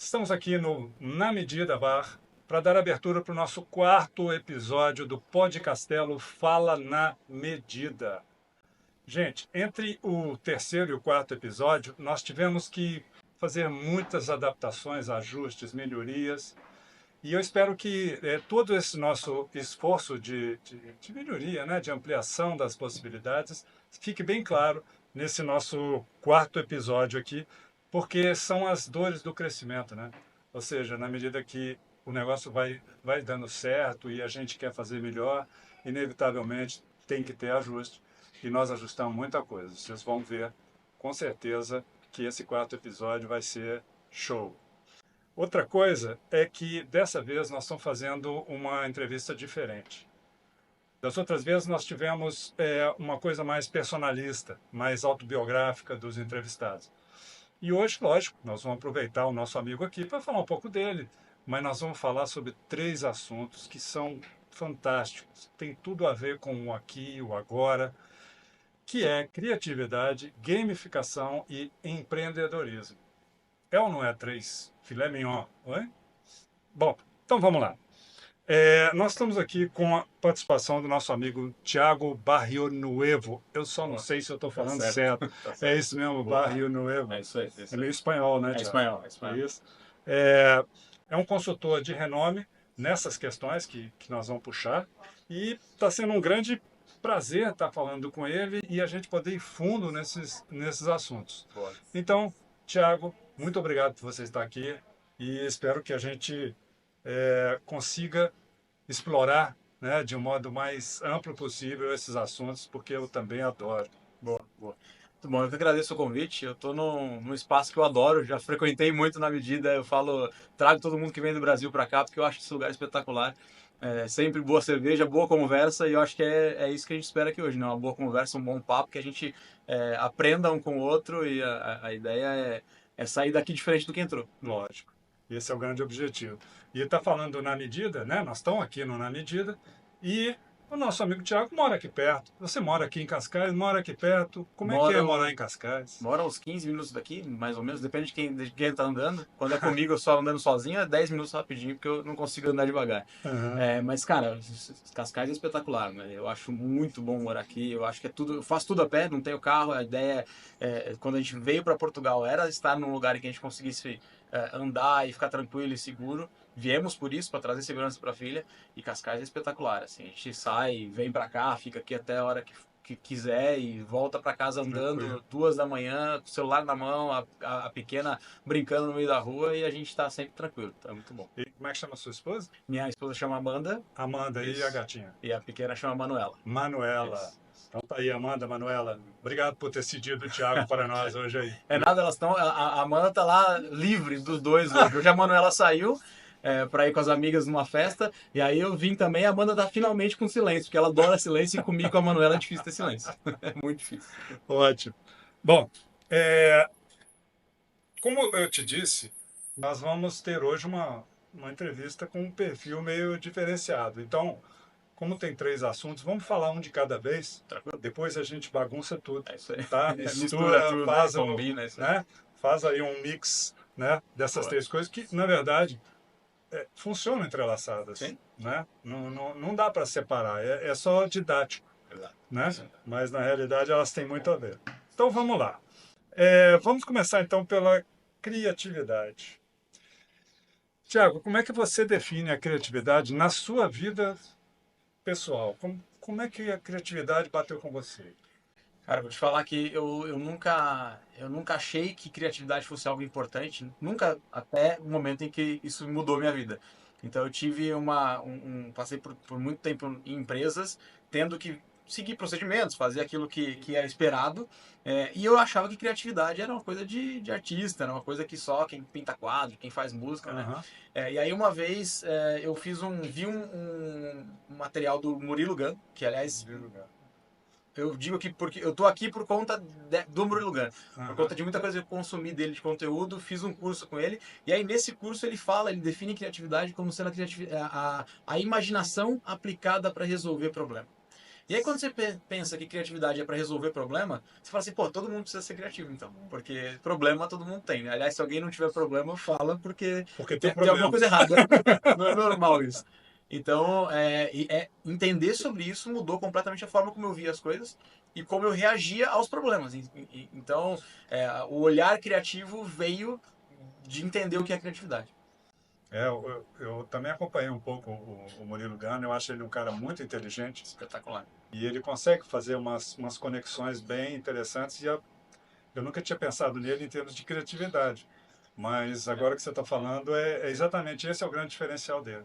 Estamos aqui no Na Medida Bar para dar abertura para o nosso quarto episódio do Podcastelo Fala na Medida. Gente, entre o terceiro e o quarto episódio, nós tivemos que fazer muitas adaptações, ajustes, melhorias. E eu espero que todo esse nosso esforço de melhoria, né, de ampliação das possibilidades, fique bem claro nesse nosso quarto episódio aqui, porque são as dores do crescimento, né? Ou seja, na medida que o negócio vai dando certo e a gente quer fazer melhor, inevitavelmente tem que ter ajuste. E nós ajustamos muita coisa. Vocês vão ver, com certeza, que esse quarto episódio vai ser show. Outra coisa é que dessa vez nós estamos fazendo uma entrevista diferente. Das outras vezes nós tivemos uma coisa mais personalista, mais autobiográfica dos entrevistados. E hoje, lógico, nós vamos aproveitar o nosso amigo aqui para falar um pouco dele, mas nós vamos falar sobre 3 assuntos que são fantásticos. Tem tudo a ver com o aqui e o agora, que é criatividade, gamificação e empreendedorismo. É ou não é 3? Filé mignon, oi? Bom, então vamos lá. Nós estamos aqui com a participação do nosso amigo Thiago Barrionuevo. Eu só não sei se eu estou falando certo. Tá certo. É isso mesmo, Barrionuevo. É isso aí. É meio espanhol, né, É Thiago? espanhol, é espanhol. Isso. É um consultor de renome nessas questões que nós vamos puxar. E está sendo um grande prazer estar falando com ele e a gente poder ir fundo nesses assuntos. Boa. Então, Thiago, muito obrigado por você estar aqui e espero que a gente consiga explorar, né, de um modo mais amplo possível esses assuntos, porque eu também adoro. Boa. Muito bom, eu que agradeço o convite. Eu estou num espaço que eu adoro, já frequentei muito na medida. Eu falo, trago todo mundo que vem do Brasil para cá, porque eu acho esse lugar espetacular. Sempre boa cerveja, boa conversa, e eu acho que é isso que a gente espera aqui hoje, né? Uma boa conversa, um bom papo, que a gente aprenda um com o outro, e a ideia é sair daqui diferente do que entrou. Lógico. Esse é o grande objetivo. E está falando na medida, né? Nós estamos aqui no Na Medida e o nosso amigo Thiago mora aqui perto. Você mora aqui em Cascais, mora aqui perto. Como é que é morar em Cascais? Mora uns 15 minutos daqui, mais ou menos, depende de quem tá andando. Quando é comigo, eu só andando sozinho, é 10 minutos rapidinho, porque eu não consigo andar devagar. Uhum. Mas, cara, Cascais é espetacular, né? Eu acho muito bom morar aqui, eu acho que eu faço tudo a pé, não tenho carro. A ideia, quando a gente veio para Portugal, era estar num lugar em que a gente conseguisse andar e ficar tranquilo e seguro. Viemos por isso, para trazer segurança para a filha, e Cascais é espetacular, assim, a gente sai, vem para cá, fica aqui até a hora que quiser e volta para casa andando, Tranquilo. 2 da manhã, com o celular na mão, a pequena brincando no meio da rua, e a gente está sempre tranquilo, tá muito bom. E como é que chama a sua esposa? Minha esposa chama Amanda. Amanda. E Isso. a gatinha? E a pequena chama Manuela. Manuela. Isso. Então tá aí, Amanda, Manuela. Obrigado por ter cedido o Thiago para nós hoje aí. Nada, elas estão. A Amanda tá lá livre dos dois hoje. Hoje a Manuela saiu para ir com as amigas numa festa, e aí eu vim também. A Amanda tá finalmente com silêncio, porque ela adora silêncio, e comigo, com a Manuela, é difícil ter silêncio. É muito difícil. Ótimo. Bom, como eu te disse, nós vamos ter hoje uma entrevista com um perfil meio diferenciado. Então, como tem 3 assuntos, vamos falar um de cada vez. Tranquilo? Depois a gente bagunça tudo, É isso aí. tá? Mistura tudo, faz, combina, é isso aí. né? Faz aí um mix, né, dessas Boa. 3 coisas que, na verdade, funcionam entrelaçadas. Sim. Né? Não dá para separar, é só didático. Exato. Né? Sim. Mas, na realidade, elas têm muito a ver. Então, vamos lá. Vamos começar, então, pela criatividade. Tiago, como é que você define a criatividade na sua vida pessoal? Como é que a criatividade bateu com você? Cara, vou te falar que eu nunca achei que criatividade fosse algo importante, nunca, até o momento em que isso mudou minha vida. Então eu tive passei por muito tempo em empresas, tendo que seguir procedimentos, fazer aquilo que era esperado, e eu achava que criatividade era uma coisa de artista, era uma coisa que só quem pinta quadro, quem faz música, né? Aham. E aí uma vez eu vi um material do Murilo Gun, que aliás eu digo que porque eu tô aqui por conta do Murilo Gun, por conta de muita coisa que eu consumi dele de conteúdo, fiz um curso com ele, e aí nesse curso ele define criatividade como sendo a imaginação aplicada para resolver problema. E aí quando você pensa que criatividade é para resolver problema, você fala assim, pô, todo mundo precisa ser criativo então, porque problema todo mundo tem, né? Aliás, se alguém não tiver problema, fala porque Porque tem um tem alguma problema. coisa errada. Não é normal isso. Então, entender sobre isso mudou completamente a forma como eu via as coisas e como eu reagia aos problemas. Então, o olhar criativo veio de entender o que é criatividade. Eu também acompanhei um pouco o Murilo Gano, eu acho ele um cara muito inteligente Espetacular. e ele consegue fazer umas conexões bem interessantes e eu nunca tinha pensado nele em termos de criatividade. Mas agora que você está falando, é exatamente esse é o grande diferencial dele.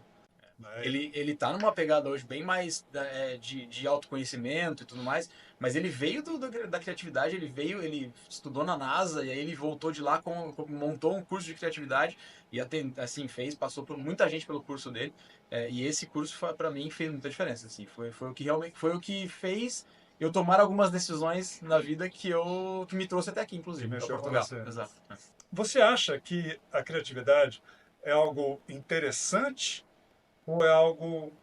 Né? Ele tá numa pegada hoje bem mais de autoconhecimento e tudo mais, mas ele veio da criatividade, ele estudou na NASA e aí ele voltou de lá, montou um curso de criatividade e assim, passou por muita gente pelo curso dele, e esse curso para mim fez muita diferença, assim, foi o que realmente, foi o que fez eu tomar algumas decisões na vida que me trouxe até aqui, Que inclusive, para mexeu com Portugal. você. Exato. Você acha que a criatividade é algo interessante ou é algo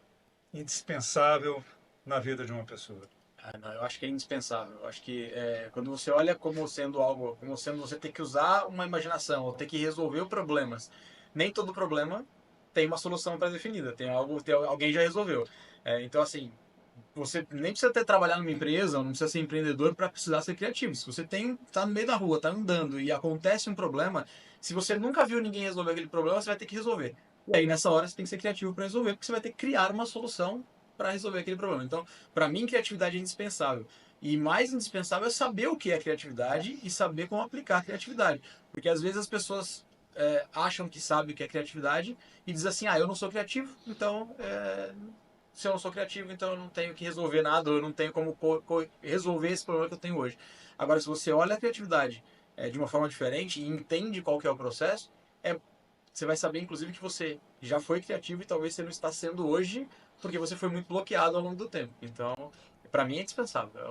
indispensável na vida de uma pessoa? Ah, não, eu acho que é indispensável. Eu acho que quando você olha como sendo algo, como sendo você ter que usar uma imaginação ou ter que resolver problemas, nem todo problema tem uma solução pré-definida. Alguém já resolveu. Então, assim, você nem precisa ter trabalhado numa empresa, ou não precisa ser empreendedor para precisar ser criativo. Se você tá no meio da rua, tá andando e acontece um problema, se você nunca viu ninguém resolver aquele problema, você vai ter que resolver. E aí nessa hora você tem que ser criativo para resolver, porque você vai ter que criar uma solução para resolver aquele problema. Então, para mim, criatividade é indispensável. E mais indispensável é saber o que é criatividade e saber como aplicar a criatividade. Porque às vezes as pessoas acham que sabem o que é criatividade e dizem assim: ah, eu não sou criativo, então se eu não sou criativo, então eu não tenho que resolver nada, ou eu não tenho como resolver esse problema que eu tenho hoje. Agora, se você olha a criatividade de uma forma diferente e entende qual que é o processo, você vai saber, inclusive, que você já foi criativo e talvez você não está sendo hoje porque você foi muito bloqueado ao longo do tempo. Então, para mim é indispensável. É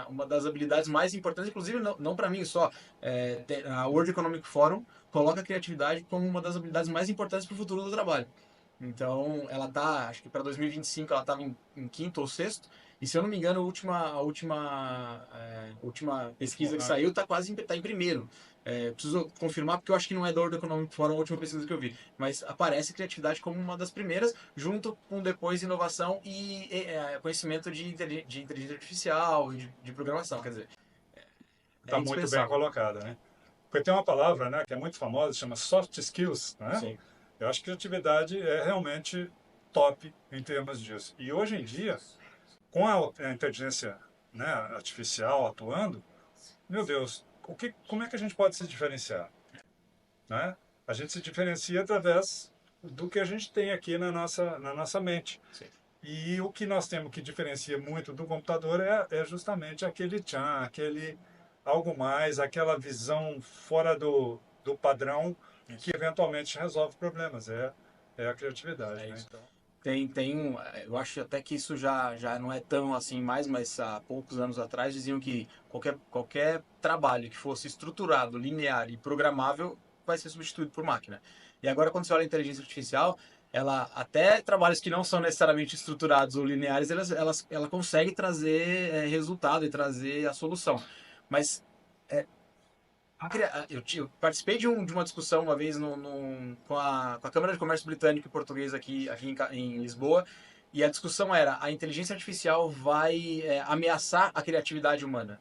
uma das habilidades mais importantes, inclusive não para mim só. A World Economic Forum coloca a criatividade como uma das habilidades mais importantes para o futuro do trabalho. Então, ela tá, acho que para 2025 ela estava em quinto ou sexto. E se eu não me engano, a última pesquisa que saiu tá em primeiro. Preciso confirmar porque eu acho que não é da World Economic Forum a última pesquisa que eu vi. Mas aparece criatividade como uma das primeiras, junto com depois inovação e conhecimento de inteligência artificial e de programação. Quer dizer, é Está muito bem indispensável. colocada, né? Porque tem uma palavra, né, que é muito famosa, chama soft skills, né? Sim. Eu acho que criatividade é realmente top em termos disso. E hoje em dia, com a inteligência, né, artificial atuando, meu Deus, como é que a gente pode se diferenciar? Né? A gente se diferencia através do que a gente tem aqui na nossa mente. Sim. E o que nós temos que diferencia muito do computador é justamente aquele tchan, aquele algo mais, aquela visão fora do padrão que Isso. eventualmente resolve problemas. É a criatividade, É né? isso. Eu acho até que isso já não é tão assim mais, mas há poucos anos atrás diziam que qualquer trabalho que fosse estruturado, linear e programável vai ser substituído por máquina. E agora, quando você olha a inteligência artificial, ela até trabalhos que não são necessariamente estruturados ou lineares, ela consegue trazer resultado e trazer a solução. Mas eu participei de uma discussão uma vez com a Câmara de Comércio Britânico e Português aqui em Lisboa, e a discussão era: a inteligência artificial vai ameaçar a criatividade humana?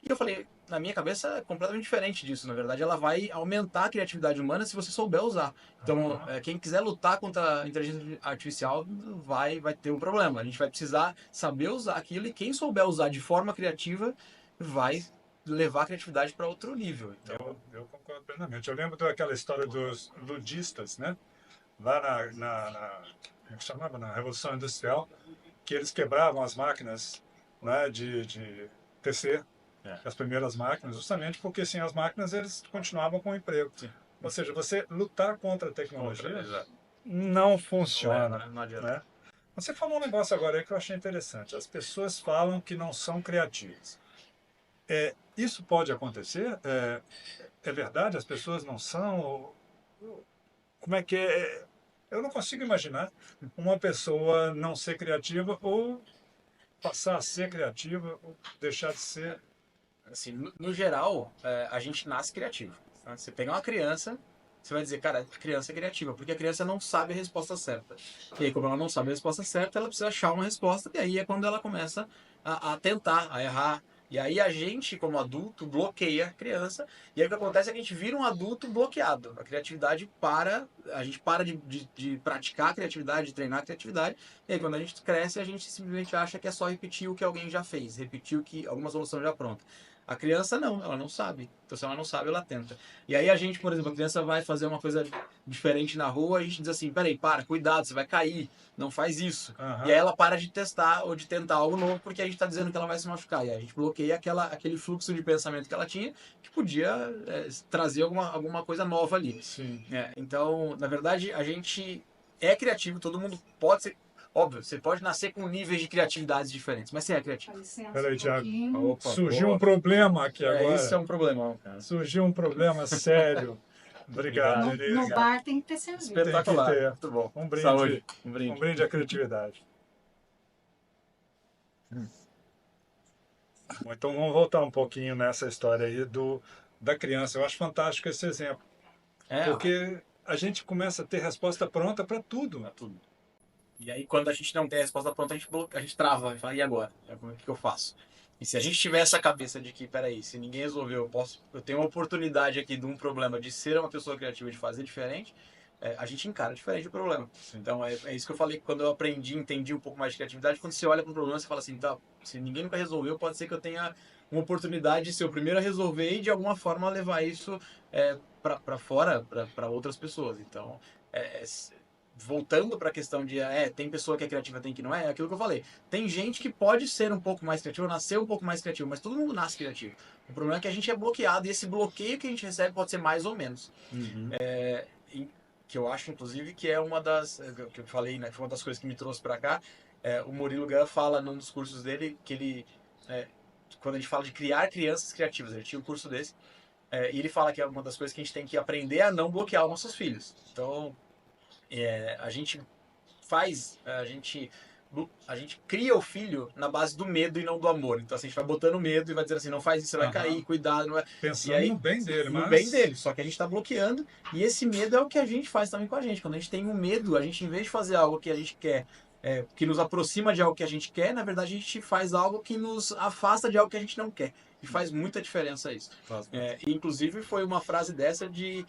E eu falei, na minha cabeça é completamente diferente disso. Na verdade, ela vai aumentar a criatividade humana se você souber usar. Então, quem quiser lutar contra a inteligência artificial vai ter um problema. A gente vai precisar saber usar aquilo e quem souber usar de forma criativa vai levar a criatividade para outro nível. Então, Eu concordo plenamente. Eu lembro daquela história dos ludistas, né? Lá como é que chamava? Na Revolução Industrial, que eles quebravam as máquinas, né, de tecer, é, as primeiras máquinas, justamente porque sem as máquinas eles continuavam com o emprego. sim. Ou seja, você lutar contra a Contra, tecnologia exato. não Não, funciona, não adianta. né? Você falou um negócio agora aí que eu achei interessante. As pessoas falam que não são criativas. Isso pode acontecer? É verdade? As pessoas não são? Como é que é? Eu não consigo imaginar uma pessoa não ser criativa ou passar a ser criativa ou deixar de ser? Assim, no geral, a gente nasce criativo. Tá? Você pegar uma criança, você vai dizer, cara, a criança é criativa, porque a criança não sabe a resposta certa. E aí, como ela não sabe a resposta certa, ela precisa achar uma resposta, e aí é quando ela começa a tentar, a errar. E aí a gente, como adulto, bloqueia a criança, e aí o que acontece é que a gente vira um adulto bloqueado. A criatividade para, a gente para de praticar a criatividade, de treinar a criatividade, e aí quando a gente cresce, a gente simplesmente acha que é só repetir o que alguém já fez, repetir o que alguma solução já pronta. A criança não, ela não sabe. Então, se ela não sabe, ela tenta. E aí a gente, por exemplo, a criança vai fazer uma coisa diferente na rua e a gente diz assim, peraí, para, cuidado, você vai cair, não faz isso. E aí ela para de testar ou de tentar algo novo porque a gente está dizendo que ela vai se machucar. E aí a gente bloqueia aquele fluxo de pensamento que ela tinha que podia trazer alguma coisa nova ali. Sim. Então, na verdade, a gente é criativo, todo mundo pode ser. Óbvio, você pode nascer com níveis de criatividades diferentes, mas você é criativo. Peraí, Thiago. Opa, Surgiu boa. um problema aqui agora. Isso é um problemão, cara. Surgiu um problema sério. Obrigado, Obrigado. Elisa. No bar tem que ter cerveja. Espetacular. Tem que ter. Muito bom. Um brinde. Saúde. Um Um brinde. brinde à criatividade. Bom, então vamos voltar um pouquinho nessa história aí da criança. Eu acho fantástico esse exemplo. Porque a gente começa a ter resposta pronta para tudo. Pra tudo. E aí, quando a gente não tem a resposta pronta, a gente trava e fala, e agora? O que eu faço? E se a gente tiver essa cabeça de que, peraí, se ninguém resolveu, eu tenho uma oportunidade aqui de um problema de ser uma pessoa criativa, de fazer diferente, a gente encara diferente o problema. Sim. Então, é isso que eu falei quando eu entendi um pouco mais de criatividade. Quando você olha para um problema, você fala assim, tá, se ninguém nunca resolveu, pode ser que eu tenha uma oportunidade de ser o primeiro a resolver e, de alguma forma, levar isso para fora, para outras pessoas. Então, voltando para a questão de tem pessoa que é criativa, tem que não é aquilo que eu falei. Tem gente que pode ser um pouco mais criativa, nascer um pouco mais criativo, mas todo mundo nasce criativo. O problema é que a gente é bloqueado e esse bloqueio que a gente recebe pode ser mais ou menos. Uhum. Que eu acho, inclusive, que é uma das que eu falei, né, que foi uma das coisas que me trouxe para cá. O Murilo Gun fala num dos cursos dele que ele quando a gente fala de criar crianças criativas, ele tinha um curso desse, e ele fala que é uma das coisas que a gente tem que aprender a não bloquear os nossos filhos. Então, a gente a gente cria o filho na base do medo e não do amor. Então assim, a gente vai botando medo e vai dizer assim, não faz isso, você vai cair, cuidado. Não é... Pensando e aí, no bem dele, no mas... bem dele. Só que a gente está bloqueando e esse medo é o que a gente faz também com a gente. Quando a gente tem um medo, a gente, em vez de fazer algo que a gente quer, que nos aproxima de algo que a gente quer, na verdade a gente faz algo que nos afasta de algo que a gente não quer. E faz muita diferença isso. E, inclusive foi uma frase dessa de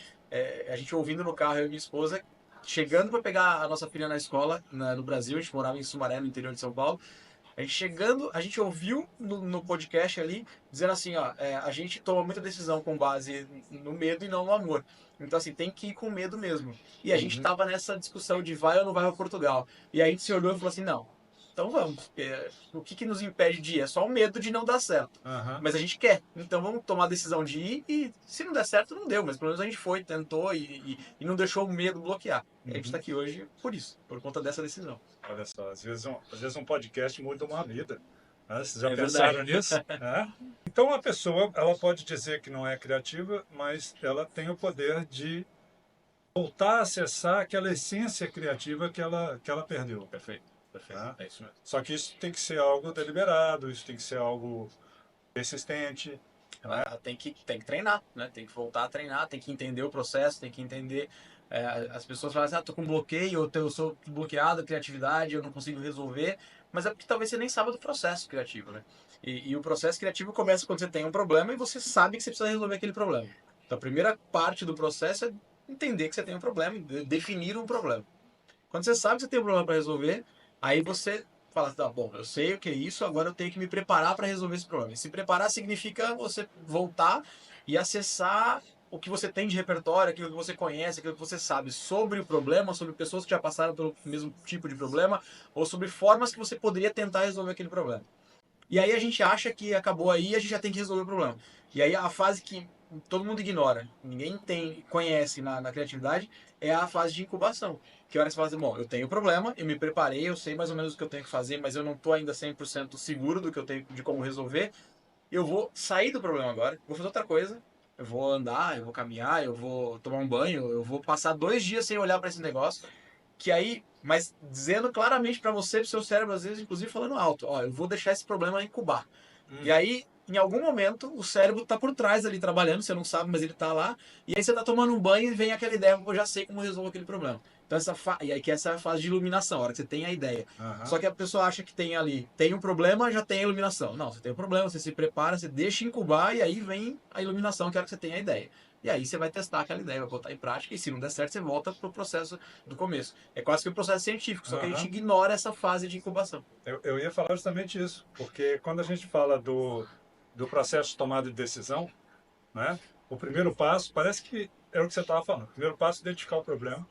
a gente ouvindo no carro, eu e minha esposa, chegando para pegar a nossa filha na escola, no Brasil, a gente morava em Sumaré, no interior de São Paulo. A gente chegando, a gente ouviu no podcast ali, dizendo assim, ó, a gente toma muita decisão com base no medo e não no amor. Então, assim, tem que ir com medo mesmo. E a gente tava nessa discussão de vai ou não vai para Portugal. E aí a gente se olhou e falou assim, não, então vamos. O que nos impede de ir? É só o medo de não dar certo. Mas a gente quer. Então vamos tomar a decisão de ir e se não der certo, não deu. Mas pelo menos a gente foi, tentou e não deixou o medo bloquear. A gente está aqui hoje por isso, por conta dessa decisão. Olha só, às vezes um podcast muda uma vida. Né? Vocês já É pensaram verdade. nisso? Então a pessoa, ela pode dizer que não é criativa, mas ela tem o poder de voltar a acessar aquela essência criativa que ela perdeu. Perfeito. Tá? É isso mesmo. Só que isso tem que ser algo deliberado, isso tem que ser algo persistente. Ela tem que treinar, né? Tem que voltar a treinar, tem que entender o processo, tem que entender. As pessoas falam assim, tô com bloqueio, eu sou bloqueado a criatividade, eu não consigo resolver. Mas é porque talvez você nem saiba do processo criativo, né? E o processo criativo começa quando você tem um problema e você sabe que você precisa resolver aquele problema. Então a primeira parte do processo é entender que você tem um problema, definir um problema. Quando você sabe que você tem um problema para resolver, aí você fala, tá bom, eu sei o que é isso, agora eu tenho que me preparar para resolver esse problema. E se preparar significa você voltar e acessar o que você tem de repertório, aquilo que você conhece, aquilo que você sabe sobre o problema, sobre pessoas que já passaram pelo mesmo tipo de problema, ou sobre formas que você poderia tentar resolver aquele problema. E aí a gente acha que acabou aí e a gente já tem que resolver o problema. E aí a fase que todo mundo ignora, ninguém conhece na criatividade, é a fase de incubação. Que hora que você fala assim, bom, eu tenho problema, eu me preparei, eu sei mais ou menos o que eu tenho que fazer, mas eu não estou ainda 100% seguro do que eu tenho, de como resolver. Eu vou sair do problema agora, vou fazer outra coisa, eu vou andar, eu vou caminhar, eu vou tomar um banho, eu vou passar 2 dias sem olhar para esse negócio, que aí, mas dizendo claramente para você, pro seu cérebro, às vezes, inclusive falando alto, ó, eu vou deixar esse problema incubar. E aí, em algum momento, o cérebro tá por trás ali trabalhando, você não sabe, mas ele tá lá, e aí você tá tomando um banho e vem aquela ideia, eu já sei como resolvo aquele problema. Então e aí que essa é a fase de iluminação, a hora que você tem a ideia. Aham. Só que a pessoa acha que tem ali, tem um problema, já tem a iluminação. Não, você tem um problema, você se prepara, você deixa incubar e aí vem a iluminação, que é a hora que você tem a ideia. E aí você vai testar aquela ideia, vai botar em prática e se não der certo, você volta pro processo do começo. É quase que um processo científico, só que a gente Aham. ignora essa fase de incubação. Eu ia falar justamente isso, porque quando a gente fala do processo de tomada de decisão, né, o primeiro passo, parece que é o que você estava falando. O primeiro passo é identificar o problema,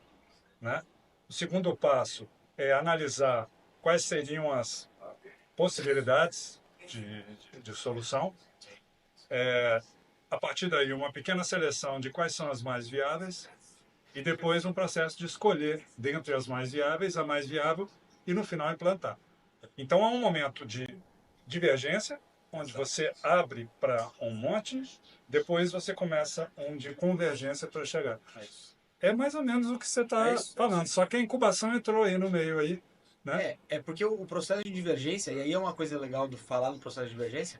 né? O segundo passo é analisar quais seriam as possibilidades de solução. A partir daí, uma pequena seleção de quais são as mais viáveis e depois um processo de escolher, dentre as mais viáveis, a mais viável e, no final, implantar. Então, há um momento de divergência, onde você abre para um monte, depois você começa um de convergência para chegar. É isso. É mais ou menos o que você está falando, só que a incubação entrou aí no meio aí, né? É porque o processo de divergência, e aí é uma coisa legal do falar no processo de divergência,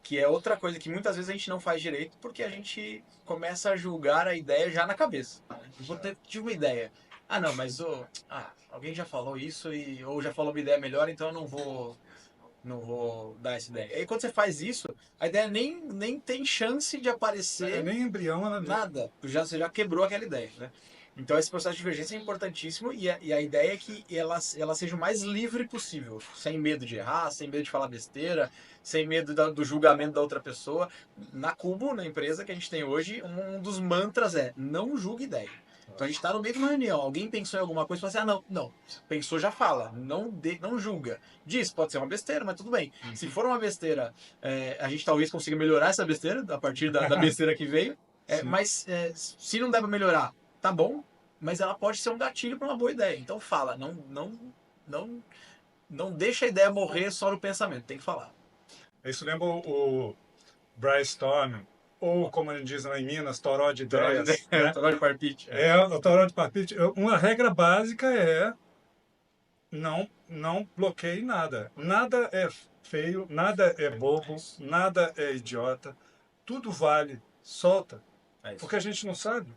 que é outra coisa que muitas vezes a gente não faz direito, porque a gente começa a julgar a ideia já na cabeça. Eu vou ter tive uma ideia. Ah, não, mas alguém já falou isso ou já falou uma ideia melhor, então eu não vou dar essa ideia. E aí quando você faz isso, a ideia nem tem chance de É aparecer nem embrião, ela nada. Você já quebrou aquela ideia, né? Então esse processo de divergência é importantíssimo e a ideia é que ela seja o mais livre possível, sem medo de errar, sem medo de falar besteira, sem medo do julgamento da outra pessoa. Na Cubo, na empresa que a gente tem hoje, um dos mantras é não julgue ideia. Então a gente está no meio de uma reunião, alguém pensou em alguma coisa e fala assim, não, pensou já fala, não julga. Diz, pode ser uma besteira, mas tudo bem. Se for uma besteira, a gente talvez consiga melhorar essa besteira a partir da besteira que veio, Sim. mas se não der para melhorar, tá bom, mas ela pode ser um gatilho para uma boa ideia. Então fala, não deixa a ideia morrer só no pensamento, tem que falar. Isso lembra o brainstorming, ou como a gente diz lá em Minas, toró de ideias, né? Toró de parpite. O toró de palpite. Uma regra básica é não bloqueie nada. Nada é feio, nada é bobo, nada é idiota. Tudo vale, solta. É isso. Porque a gente não sabe.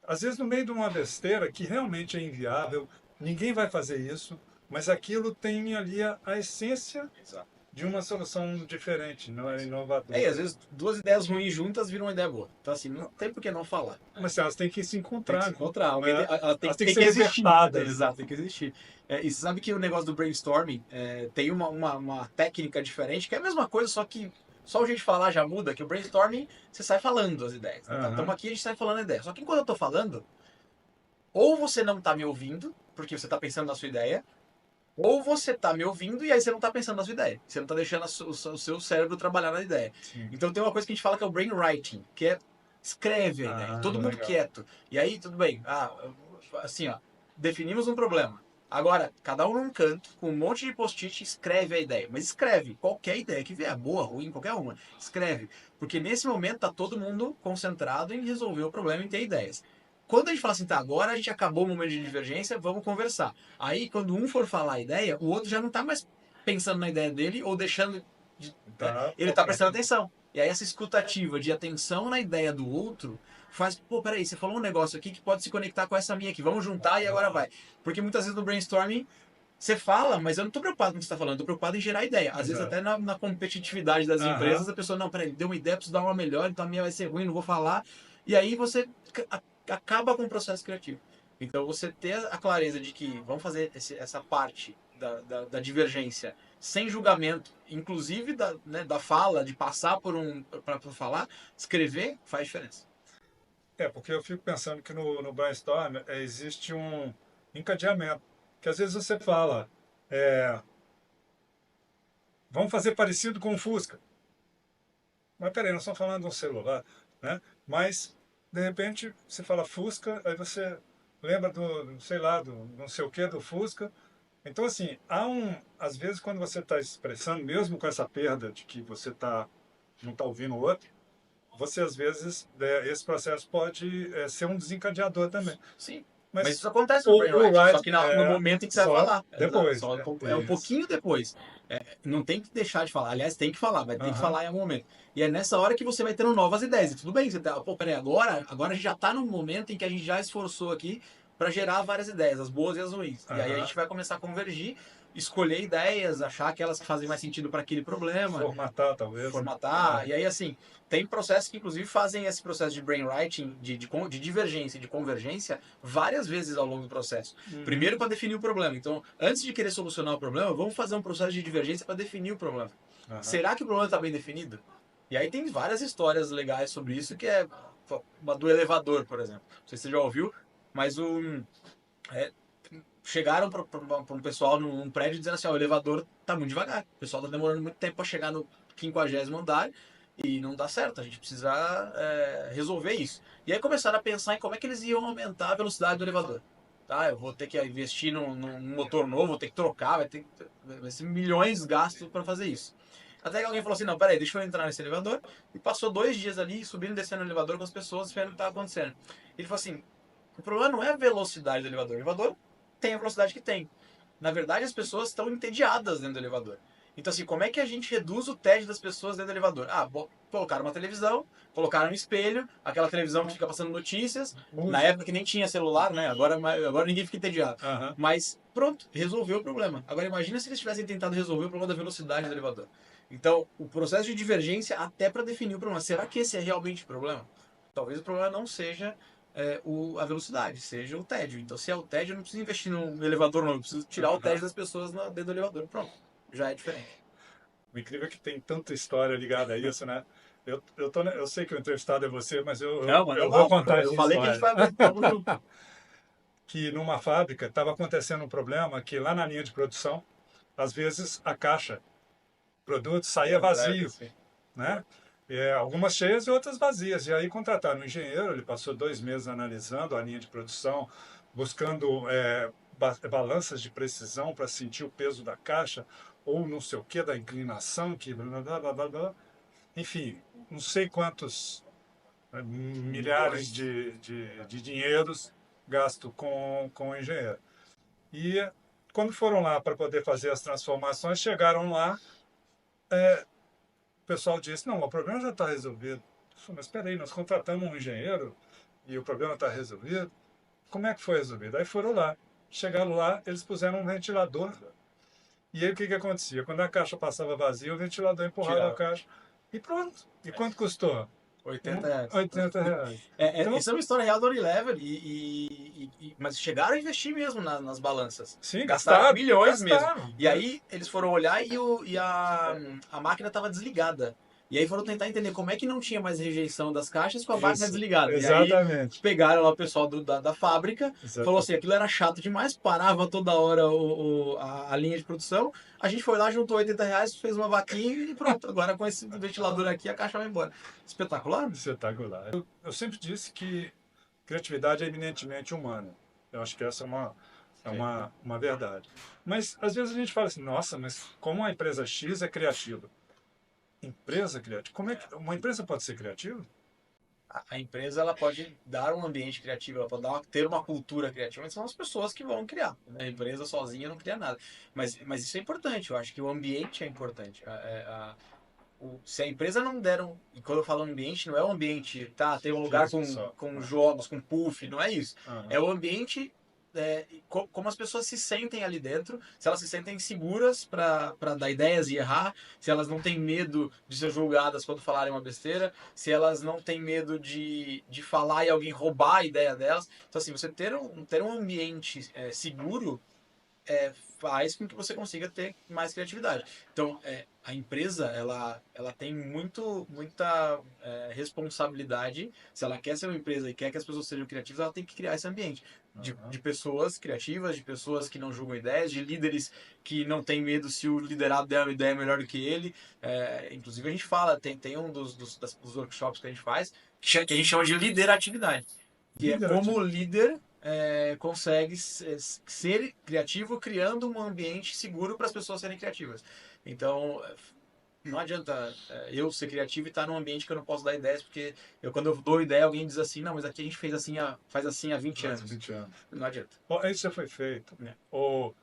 Às vezes, no meio de uma besteira que realmente é inviável, ninguém vai fazer isso, mas aquilo tem ali a essência Exato. de uma solução diferente, não é inovadora. E às vezes duas ideias ruins juntas viram uma ideia boa. Então assim, não tem por que não falar. Mas elas têm que se Tem encontrar. que se encontrar. Alguém Né? ela tem Elas têm que que ser existir. libertadas. Exato, tem que existir. E você sabe que o negócio do brainstorming tem uma técnica diferente, que é a mesma coisa, só que só o jeito de falar já muda, que o brainstorming você sai falando as ideias. Estamos aqui, a gente sai falando a ideia. Só que enquanto eu estou falando, ou você não está me ouvindo, porque você está pensando na sua ideia, ou você está me ouvindo e aí você não está pensando na sua ideia. Você não está deixando o seu cérebro trabalhar na ideia. Sim. Então tem uma coisa que a gente fala que é o brainwriting, que é escreve a ideia. Todo mundo legal. quieto. E aí, tudo bem. Assim, ó, definimos um problema. Agora, cada um num canto, com um monte de post-it, escreve a ideia. Mas escreve qualquer ideia que vier, boa, ruim, qualquer uma. Escreve. Porque nesse momento tá todo mundo concentrado em resolver o problema e ter ideias. Quando a gente fala assim, tá, agora a gente acabou o momento de divergência, vamos conversar. Aí, quando um for falar a ideia, o outro já não tá mais pensando na ideia dele ou deixando. Ele tá prestando atenção. E aí, essa escutativa de atenção na ideia do outro faz, pô, peraí, você falou um negócio aqui que pode se conectar com essa minha aqui, vamos juntar e agora vai. Porque muitas vezes no brainstorming você fala, mas eu não tô preocupado com o que você está falando, eu tô preocupado em gerar ideia. Às vezes até na competitividade das empresas, a pessoa, não, peraí, deu uma ideia, preciso dar uma melhor, então a minha vai ser ruim, não vou falar. E aí você acaba com o processo criativo. Então você ter a clareza de que vamos fazer essa parte da divergência sem julgamento, inclusive da fala, de passar para falar, escrever, faz diferença. Porque eu fico pensando que no brainstorm existe um encadeamento. Que às vezes você fala, vamos fazer parecido com o Fusca. Mas peraí, nós estamos falando de um celular, né? Mas, de repente, você fala Fusca, aí você lembra sei lá, do não sei o que do Fusca. Então, assim, às vezes, quando você está expressando, mesmo com essa perda de que você não está ouvindo o outro, você, às vezes, esse processo pode ser um desencadeador também. Sim. Mas Mas isso acontece no o brainwriting, só write que no momento em que você vai só falar. depois. Só É um isso. pouquinho depois. Não tem que deixar de falar. Aliás, tem que falar, vai ter que Aham. falar em algum momento. E é nessa hora que você vai tendo novas ideias. E tudo bem, você tá, pô, peraí, agora a gente já tá no momento em que a gente já esforçou aqui para gerar várias ideias, as boas e as ruins. E aí a Aham. gente vai começar a convergir, escolher ideias, achar aquelas que fazem mais sentido para aquele problema, Formatar, talvez, né? formatar. E aí, assim, tem processos que, inclusive, fazem esse processo de brainwriting, de divergência e de convergência, várias vezes ao longo do processo. Uhum. Primeiro, para definir o problema. Então, antes de querer solucionar o problema, vamos fazer um processo de divergência para definir o problema. Aham. Será que o problema está bem definido? E aí tem várias histórias legais sobre isso, que é uma do elevador, por exemplo. Não sei se você já ouviu, mas é, chegaram para um pessoal num prédio dizendo assim, ó, o elevador tá muito devagar, o pessoal tá demorando muito tempo para chegar no 50º andar e não dá certo, a gente precisa resolver isso. E aí começaram a pensar em como é que eles iam aumentar a velocidade do elevador. Tá, eu vou ter que investir num motor novo, vou ter que trocar, vai ser milhões gastos para fazer isso. Até que alguém falou assim, não, peraí, deixa eu entrar nesse elevador. E passou 2 dias ali, subindo e descendo no elevador com as pessoas, vendo o que estava acontecendo. Ele falou assim, o problema não é a velocidade do elevador. O elevador tem a velocidade que tem. Na verdade, as pessoas estão entediadas dentro do elevador. Então, assim, como é que a gente reduz o tédio das pessoas dentro do elevador? Ah, colocaram uma televisão, colocaram um espelho, aquela televisão que fica passando notícias. Na Música. época que nem tinha celular, né? Agora ninguém fica entediado. Aham. Mas pronto, resolveu o problema. Agora imagina se eles tivessem tentado resolver o problema da velocidade do elevador. Então, o processo de divergência até para definir o problema. Será que esse é realmente o problema? Talvez o problema não seja a velocidade, seja o tédio. Então, se é o tédio, eu não preciso investir no elevador, não. Eu preciso tirar o tédio das pessoas dentro do elevador. Pronto, já é diferente. O incrível é que tem tanta história ligada a isso, né? Eu sei que o entrevistado é você, mas Não, manda eu vou lá. contar Eu essa falei que a gente história. vai abrir papo junto. Que numa fábrica estava acontecendo um problema que lá na linha de produção, às vezes a caixa, o produto saía vazio, né? Algumas cheias e outras vazias. E aí contrataram um engenheiro, ele passou 2 meses analisando a linha de produção, buscando balanças de precisão para sentir o peso da caixa, ou não sei o que, da inclinação, que blá, blá, blá, blá, blá. Enfim, não sei quantos milhares de dinheiros gasto com o engenheiro. E quando foram lá para poder fazer as transformações, chegaram lá, o pessoal disse, não, o problema já está resolvido. Mas espera aí, nós contratamos um engenheiro e o problema está resolvido. Como é que foi resolvido? Aí foram lá. Chegaram lá, eles puseram um ventilador. E aí o que, que acontecia? Quando a caixa passava vazia, o ventilador empurrava a Tirava. caixa. E pronto. E quanto custou? 80 reais. R$ 80. Então, Essa é uma história real do Unilever, mas chegaram a investir mesmo nas balanças. sim, Gastaram gastaram. milhões mesmo. Gastaram. E aí eles foram olhar a máquina estava desligada. E aí foram tentar entender como é que não tinha mais rejeição das caixas com a máquina Isso, desligada. E aí exatamente. pegaram lá o pessoal da fábrica, falou assim, Exatamente. aquilo era chato demais, parava toda hora a linha de produção. A gente foi lá, juntou 80 reais, fez uma vaquinha e pronto. Agora com esse ventilador aqui, a caixa vai embora. Espetacular. Espetacular. Eu sempre disse que criatividade é eminentemente humana. Eu acho que essa é uma verdade. Mas às vezes a gente fala assim, nossa, mas como a empresa X é criativa? Empresa criativa? Como é que uma empresa pode ser criativa? A empresa ela pode dar um ambiente criativo, ela pode ter uma cultura criativa, mas são as pessoas que vão criar. A empresa sozinha não cria nada. Mas isso é importante, eu acho que o ambiente é importante. Se a empresa não der um. E quando eu falo ambiente, não é um ambiente, tá? Tem um lugar Físico só. com jogos, com puff, não é isso. Aham. É o ambiente. Como as pessoas se sentem ali dentro, se elas se sentem seguras para dar ideias e errar, se elas não têm medo de ser julgadas quando falarem uma besteira, se elas não têm medo de falar e alguém roubar a ideia delas. Então, assim, você ter um ambiente seguro faz com que você consiga ter mais criatividade. Então, a empresa, ela tem muita responsabilidade. Se ela quer ser uma empresa e quer que as pessoas sejam criativas, ela tem que criar esse ambiente de pessoas criativas, de pessoas que não julgam ideias, de líderes que não têm medo se o liderado der uma ideia melhor do que ele. Inclusive, a gente fala, tem um dos workshops que a gente faz, que a gente chama de lideratividade, que é como o líder consegue ser criativo criando um ambiente seguro para as pessoas serem criativas. Então, não adianta eu ser criativo e estar num ambiente que eu não posso dar ideias, porque quando eu dou ideia, alguém diz assim, não, mas aqui a gente fez assim, faz assim há 20 Mais anos. 20 anos. Não adianta. Ó, isso já foi feito. Né? Ou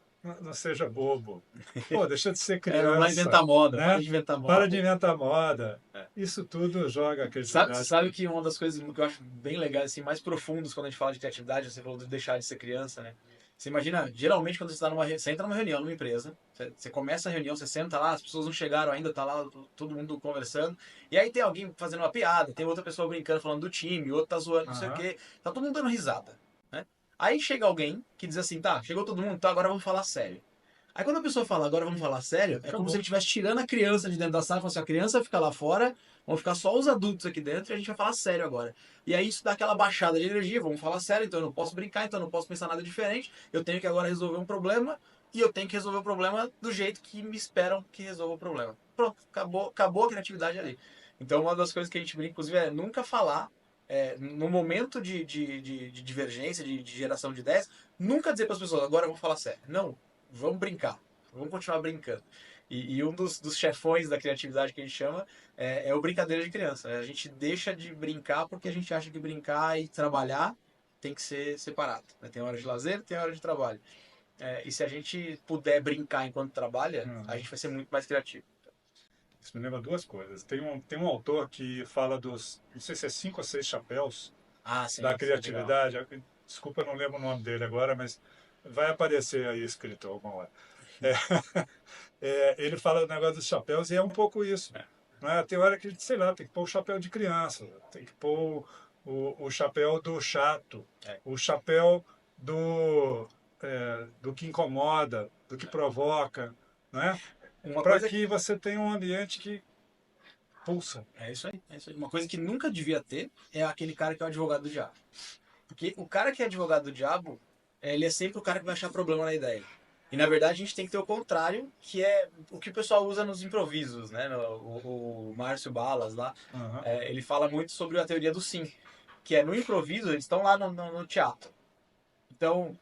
não seja bobo. Pô, deixa de ser Não vai criança, inventar moda, para né? de inventar Para moda. de inventar moda. É. Isso tudo joga a Você criatividade. sabe que uma das coisas que eu acho bem legais, assim, mais profundas quando a gente fala de criatividade, você falou de deixar de ser criança, né? Você imagina, geralmente quando você, você entra numa reunião, numa empresa, você começa a reunião, você senta lá, as pessoas não chegaram ainda, tá lá todo mundo conversando, e aí tem alguém fazendo uma piada, tem outra pessoa brincando, falando do time, outro tá zoando, não sei o Aham. quê, tá todo mundo dando risada, né? Aí chega alguém que diz assim, tá, chegou todo mundo, tá, agora vamos falar sério. Aí quando a pessoa fala, agora vamos falar sério, é como se Acabou. ele estivesse tirando a criança de dentro da sala e falando assim, a criança fica lá fora, vão ficar só os adultos aqui dentro e a gente vai falar sério agora. E aí isso dá aquela baixada de energia, vamos falar sério, então eu não posso brincar, então eu não posso pensar nada diferente, eu tenho que agora resolver um problema e eu tenho que resolver o problema do jeito que me esperam que resolva o problema. Pronto, acabou a criatividade ali. Então uma das coisas que a gente brinca, inclusive, é nunca falar, no momento de divergência, de geração de ideias, nunca dizer para as pessoas, agora vamos falar sério. Não, vamos brincar, vamos continuar brincando. E um dos chefões da criatividade que a gente chama é o brincadeira de criança. A gente deixa de brincar porque a gente acha que brincar e trabalhar tem que ser separado. Né? Tem hora de lazer, tem hora de trabalho. E se a gente puder brincar enquanto trabalha, a Aham. gente vai ser muito mais criativo. Isso me lembra duas coisas. Tem um autor que fala dos, não sei se é 5 ou 6 chapéus Ah, sim, da isso é legal. criatividade. Desculpa, eu não lembro o nome dele agora, mas vai aparecer aí escrito alguma hora. É, ele fala do negócio dos chapéus e é um pouco isso. É, Né? Tem hora que a gente, sei lá, tem que pôr o chapéu de criança, tem que pôr o chapéu do chato, é. o chapéu do que incomoda, do que provoca, né? Uma Para coisa. que você tenha um ambiente que pulsa. É isso aí, é isso aí. Uma coisa que nunca devia ter é aquele cara que é o advogado do diabo. Porque o cara que é advogado do diabo, ele é sempre o cara que vai achar problema na ideia. E na verdade a gente tem que ter o contrário, que é o que o pessoal usa nos improvisos, né? O Márcio Balas lá, Aham, ele fala muito sobre a teoria do sim, que é no improviso, eles estão lá no teatro. Então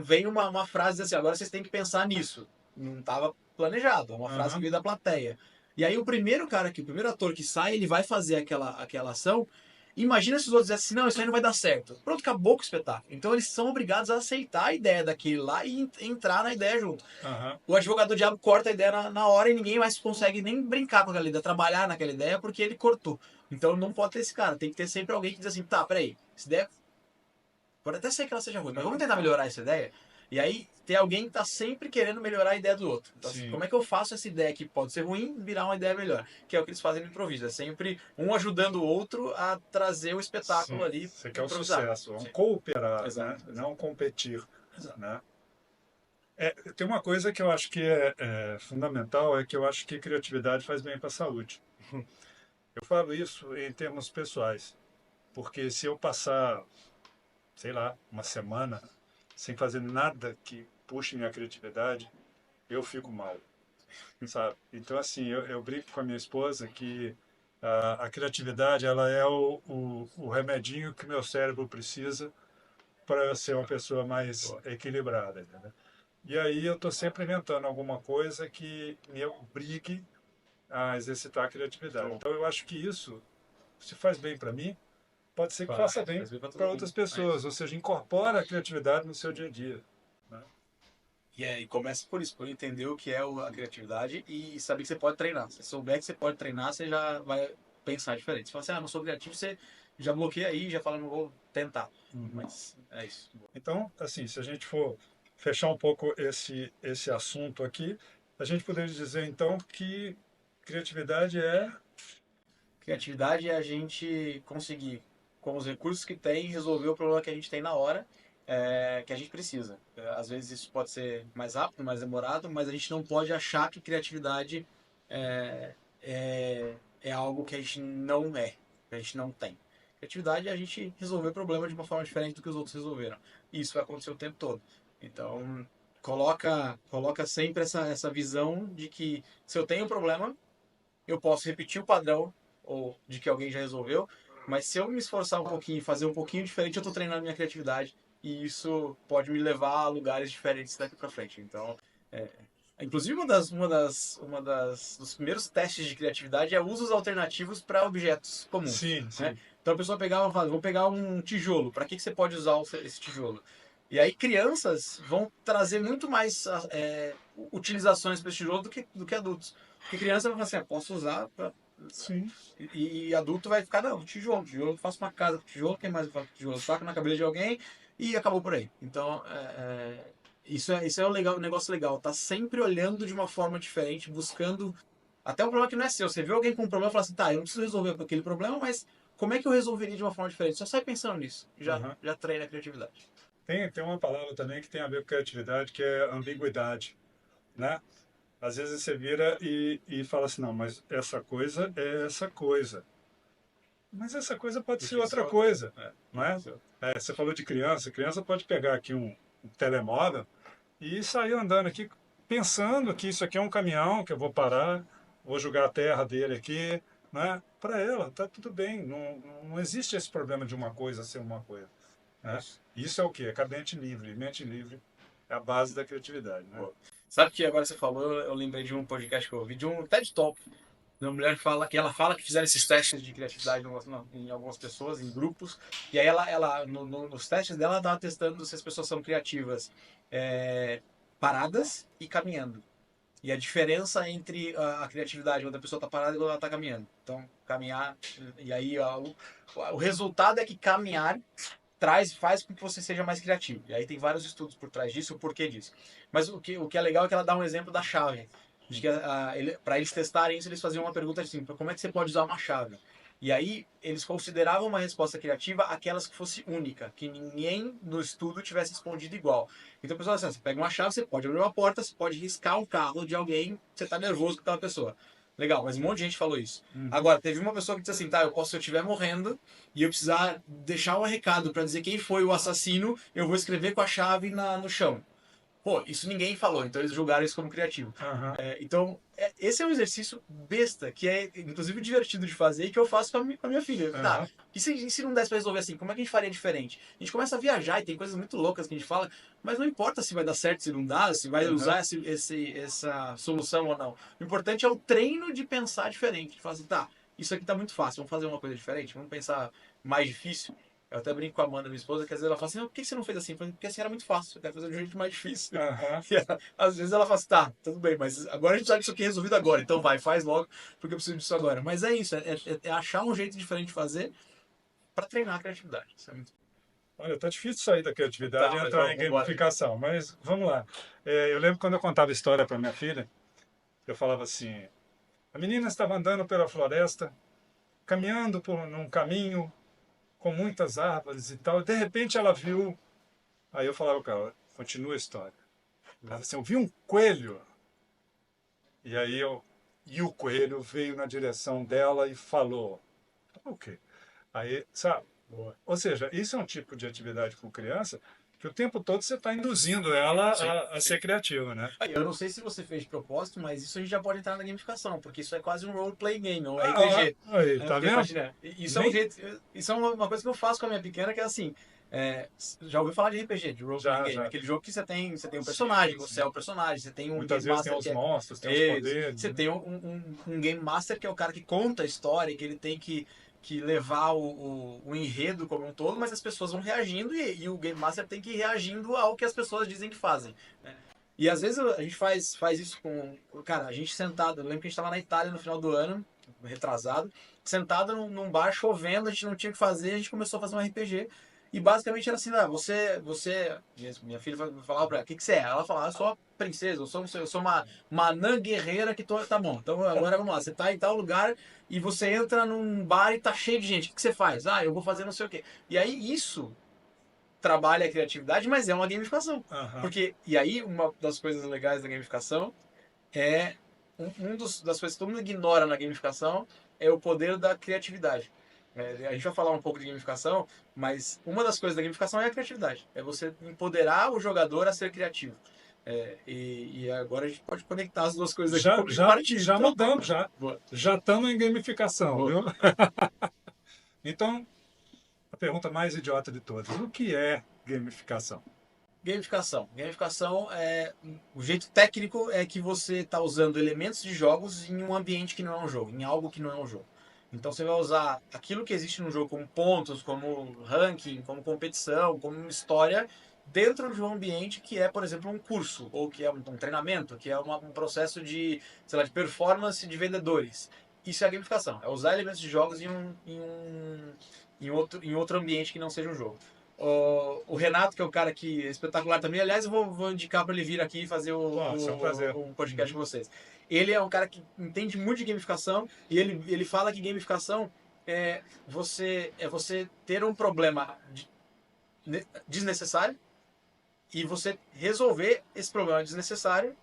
vem uma frase assim, agora vocês têm que pensar nisso. Não estava planejado, é uma frase que aham. veio da plateia. E aí o primeiro cara aqui, o primeiro ator que sai, ele vai fazer aquela ação. Imagina se os outros dissessem assim, não, isso aí não vai dar certo. Pronto, acabou com o espetáculo. Então eles são obrigados a aceitar a ideia daquele lá e entrar na ideia junto. Aham. O advogado do diabo corta a ideia na hora e ninguém mais consegue nem brincar com aquela ideia, trabalhar naquela ideia porque ele cortou. Então não pode ter esse cara, tem que ter sempre alguém que diz assim, tá, peraí, essa ideia pode até ser que ela seja ruim, mas vamos tentar melhorar essa ideia? E aí tem alguém que tá sempre querendo melhorar a ideia do outro. Então, assim, Sim, como é que eu faço essa ideia que pode ser ruim virar uma ideia melhor? Que é o que eles fazem no improviso. É sempre um ajudando o outro a trazer o espetáculo sim. ali Você quer o improvisado. sucesso, é um Sim. cooperar, né? Exato, exato, Não competir, exato. né? Tem uma coisa que eu acho que é fundamental, é que eu acho que criatividade faz bem para a saúde. Eu falo isso em termos pessoais, porque se eu passar, sei lá, uma semana sem fazer nada que puxe minha criatividade, eu fico mal, sabe? Então, assim, eu brinco com a minha esposa que a criatividade ela é o remedinho que meu cérebro precisa para eu ser uma pessoa mais Boa. equilibrada, entendeu? E aí eu estou sempre inventando alguma coisa que me obrigue a exercitar a criatividade. Show. Então eu acho que isso, se faz bem para mim, pode ser que faça bem Faz bem pra todo para mundo. outras É isso. pessoas, ou seja, incorpora a criatividade no seu dia a dia. Né? E começa por isso, por entender o que é a criatividade e saber que você pode treinar. Se souber que você pode treinar, você já vai pensar diferente. Se você fala assim, não sou criativo, você já bloqueia aí, já fala, não vou tentar. Uhum. Mas é isso. Então, assim, se a gente for fechar um pouco esse assunto aqui, a gente poderia dizer então que criatividade é. Criatividade é a gente conseguir, com os recursos que tem, resolver o problema que a gente tem na hora, que a gente precisa. Às vezes isso pode ser mais rápido, mais demorado, mas a gente não pode achar que criatividade é, é algo que a gente não é, que a gente não tem. Criatividade é a gente resolver problema de uma forma diferente do que os outros resolveram. E isso vai acontecer o tempo todo. Então, coloca sempre essa visão de que se eu tenho um problema, eu posso repetir o padrão ou de que alguém já resolveu, mas se eu me esforçar um pouquinho e fazer um pouquinho diferente, eu estou treinando minha criatividade e isso pode me levar a lugares diferentes daqui para frente. Então, é, Inclusive, dos primeiros testes de criatividade é usos alternativos para objetos comuns, Sim, né? sim. Então a pessoa pegava e falava, vou pegar um tijolo, para que você pode usar esse tijolo? E aí crianças vão trazer muito mais utilizações para esse tijolo do que adultos. Porque criança vai falar assim, posso usar, Sim. e adulto vai ficar, não, tijolo, eu faço uma casa com tijolo, quem mais eu faço com tijolo? Eu taco na cabeça de alguém e acabou por aí. Então, isso é um negócio legal, tá sempre olhando de uma forma diferente, buscando até um problema que não é seu. Você viu alguém com um problema e fala assim, tá, eu não preciso resolver aquele problema, mas como é que eu resolveria de uma forma diferente? Só sai pensando nisso, Aham. já treina a criatividade. Tem uma palavra também que tem a ver com criatividade, que é ambiguidade, né? Às vezes você vira e fala assim, não, mas essa coisa é essa coisa. Mas essa coisa pode ser Podia ser outra outra. coisa, não é? Você falou de criança. Criança pode pegar aqui um telemóvel e sair andando aqui pensando que isso aqui é um caminhão, que eu vou parar, vou jogar a terra dele aqui, né? Para ela, tá tudo bem. Não, não existe esse problema de uma coisa ser uma coisa, né? Isso. Isso é o quê? É a mente livre. Mente livre é a base da criatividade, né? Pô. Sabe que agora você falou, eu lembrei de um podcast que eu ouvi, de um TED Talk. Uma mulher ela fala que fizeram esses testes de criatividade em algumas pessoas, em grupos, e aí nos testes dela, ela estava testando se as pessoas são criativas paradas e caminhando. E a diferença entre a criatividade quando a pessoa está parada e quando ela está caminhando. Então, caminhar, e aí o resultado é que caminhar faz com que você seja mais criativo. E aí tem vários estudos por trás disso, o porquê disso. Mas o que é legal é que ela dá um exemplo da chave. Acho que para eles testarem isso, eles faziam uma pergunta assim: como é que você pode usar uma chave? E aí eles consideravam uma resposta criativa aquelas que fosse única, que ninguém no estudo tivesse respondido igual. Então, pessoal, assim, você pega uma chave, você pode abrir uma porta, você pode riscar um carro de alguém, você está nervoso com aquela pessoa. Legal, mas um monte de gente falou isso. Uhum. Agora, teve uma pessoa que disse assim, tá, se eu estiver morrendo e eu precisar deixar um recado para dizer quem foi o assassino, eu vou escrever com a chave no chão. Pô, isso ninguém falou, então eles julgaram isso como criativo. Aham. Então, esse é um exercício besta, que é inclusive divertido de fazer e que eu faço com a minha filha. Tá, Aham. e se não desse pra resolver assim, como é que a gente faria diferente? A gente começa a viajar e tem coisas muito loucas que a gente fala, mas não importa se vai dar certo, se não dá, se vai Aham. usar essa solução ou não. O importante é o treino de pensar diferente. De falar assim, tá, isso aqui tá muito fácil, vamos fazer uma coisa diferente, vamos pensar mais difícil. Eu até brinco com a Amanda, minha esposa, que às vezes ela fala assim, por que você não fez assim? Eu falei, porque assim era muito fácil, eu quero fazer de um jeito mais difícil. Aham. E às vezes ela fala assim, tá, tudo bem, mas agora a gente sabe que isso aqui é resolvido agora, então vai, faz logo, porque eu preciso disso agora. Mas é isso, é achar um jeito diferente de fazer para treinar a criatividade. Isso é muito... Olha, tá difícil sair da criatividade Tá, e mas entrar em vamos embora. gamificação, mas vamos lá. Eu lembro quando eu contava história para minha filha, eu falava assim: a menina estava andando pela floresta, caminhando por num caminho com muitas árvores e tal, e de repente ela viu. Aí eu falava com ela: continua a história. Ela falava assim: eu vi um coelho. E aí e o coelho veio na direção dela e falou: o quê? Aí, sabe? Boa. Ou seja, isso é um tipo de atividade com criança que o tempo todo você está induzindo ela Sim, a sim. ser criativa, né? Aí, eu não sei se você fez de propósito, mas isso a gente já pode entrar na gamificação, porque isso é quase um role-play game, um Ah, RPG. aí, tá Porque vendo? imagina, isso é um Nem jeito, isso é uma coisa que eu faço com a minha pequena, que é assim, já ouviu falar de RPG, de role-playing já, game, já. aquele jogo que você tem um Sim, personagem, você sim. é o personagem, você tem um Muitas game vezes tem master os que é monstros, tem os isso, poderes, você né? tem um game master que é o cara que conta a história, que ele tem que levar o enredo como um todo, mas as pessoas vão reagindo e o game master tem que ir reagindo ao que as pessoas dizem que fazem, né? E às vezes a gente faz isso com. Cara, a gente sentado. Eu lembro que a gente estava na Itália no final do ano, retrasado, sentado num bar chovendo, a gente não tinha o que fazer, a gente começou a fazer um RPG. E basicamente era assim: minha filha falava pra ela: o que você é? Ela falava: eu sou uma princesa, eu sou uma anã guerreira que tô. Tá bom, então agora vamos lá. Você tá em tal lugar e você entra num bar e tá cheio de gente. O que você faz? Ah, eu vou fazer não sei o quê. E aí isso trabalha a criatividade, mas é uma gamificação. Aham. Porque, e aí, uma das coisas legais da gamificação é. Das coisas que todo mundo ignora na gamificação é o poder da criatividade. A gente vai falar um pouco de gamificação, mas uma das coisas da gamificação é a criatividade. É você empoderar o jogador a ser criativo. E agora a gente pode conectar as duas coisas aqui Já, como já, partir. já Então, mudamos, já. boa, Já estamos em gamificação, boa. viu? Então, a pergunta mais idiota de todas: o que é gamificação? Gamificação. Gamificação é o jeito técnico é que você está usando elementos de jogos em um ambiente que não é um jogo, em algo que não é um jogo. Então você vai usar aquilo que existe no jogo como pontos, como ranking, como competição, como história dentro de um ambiente que é, por exemplo, um curso ou que é um treinamento, que é um processo de, sei lá, de performance de vendedores. Isso é a gamificação. É usar elementos de jogos em outro ambiente que não seja um jogo. O Renato, que é um cara que é espetacular também. Aliás, eu vou indicar para ele vir aqui e fazer Nossa, é um prazer. o podcast Uhum. com vocês. Ele é um cara que entende muito de gamificação e ele fala que gamificação é você ter um problema desnecessário e você resolver esse problema desnecessário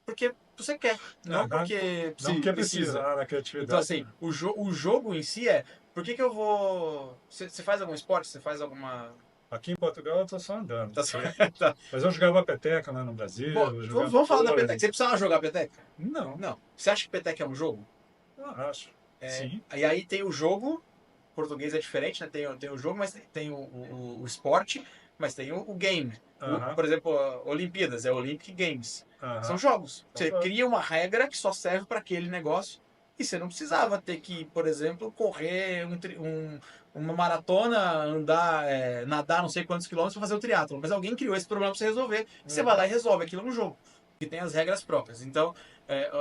porque você quer, não Aham. porque Não porque precisa, precisa. né, na Então, criatividade, assim, né? o jogo em si é. Por que eu vou. Você faz algum esporte? Você faz alguma. Aqui em Portugal eu estou só andando. Tá certo. Mas eu jogava peteca lá no Bom, Brasil, eu vamos jogava vamos falar da peteca. vôlei. Você precisava jogar peteca? Não, Não. Você acha que peteca é um jogo? não acho. Sim. E aí tem o jogo, português é diferente, né? Tem o jogo, mas tem o esporte, mas tem o game. Aham, Por exemplo, Olimpíadas, é Olympic Games. São aham. jogos. Então, Você cria uma regra que só serve para aquele negócio e você não precisava ter que, por exemplo, correr uma maratona, andar, nadar não sei quantos quilômetros para fazer o triatlo. Mas alguém criou esse problema para você resolver. Você vai uhum. lá e resolve aquilo no jogo, que tem as regras próprias. Então,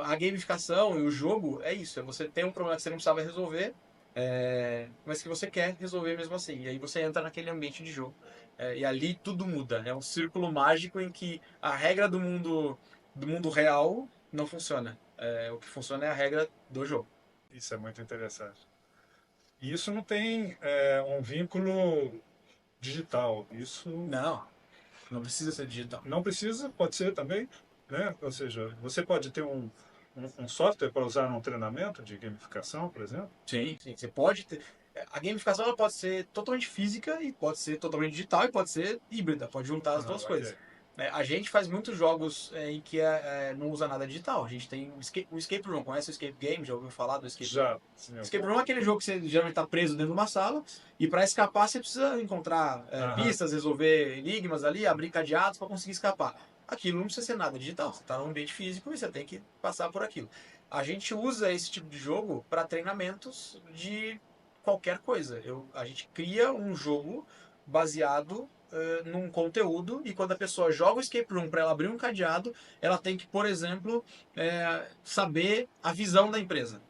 a gamificação e o jogo é isso. É você ter um problema que você não precisava resolver, mas que você quer resolver mesmo assim. E aí você entra naquele ambiente de jogo. E ali tudo muda. É um círculo mágico em que a regra do mundo real não funciona. O que funciona é a regra do jogo. Isso é muito interessante. E isso não tem um vínculo digital. Isso Não, não precisa ser digital. não precisa, pode ser também, né? Ou seja, você pode ter um software para usar num treinamento de gamificação, por exemplo. Sim, sim. Você pode ter. A gamificação ela pode ser totalmente física e pode ser totalmente digital e pode ser híbrida, pode juntar as Ah, duas coisas. ok. A gente faz muitos jogos em que não usa nada digital. A gente tem o escape room. Conhece o escape game? Já ouviu falar do escape room? Já, sim, Escape room é aquele jogo que você geralmente está preso dentro de uma sala e para escapar você precisa encontrar aham, pistas, resolver enigmas ali, abrir cadeados para conseguir escapar. Aquilo não precisa ser nada digital. Você está num ambiente físico e você tem que passar por aquilo. A gente usa esse tipo de jogo para treinamentos de qualquer coisa. A gente cria um jogo baseado num conteúdo e quando a pessoa joga o escape room para ela abrir um cadeado, ela tem que, por exemplo, saber a visão da empresa.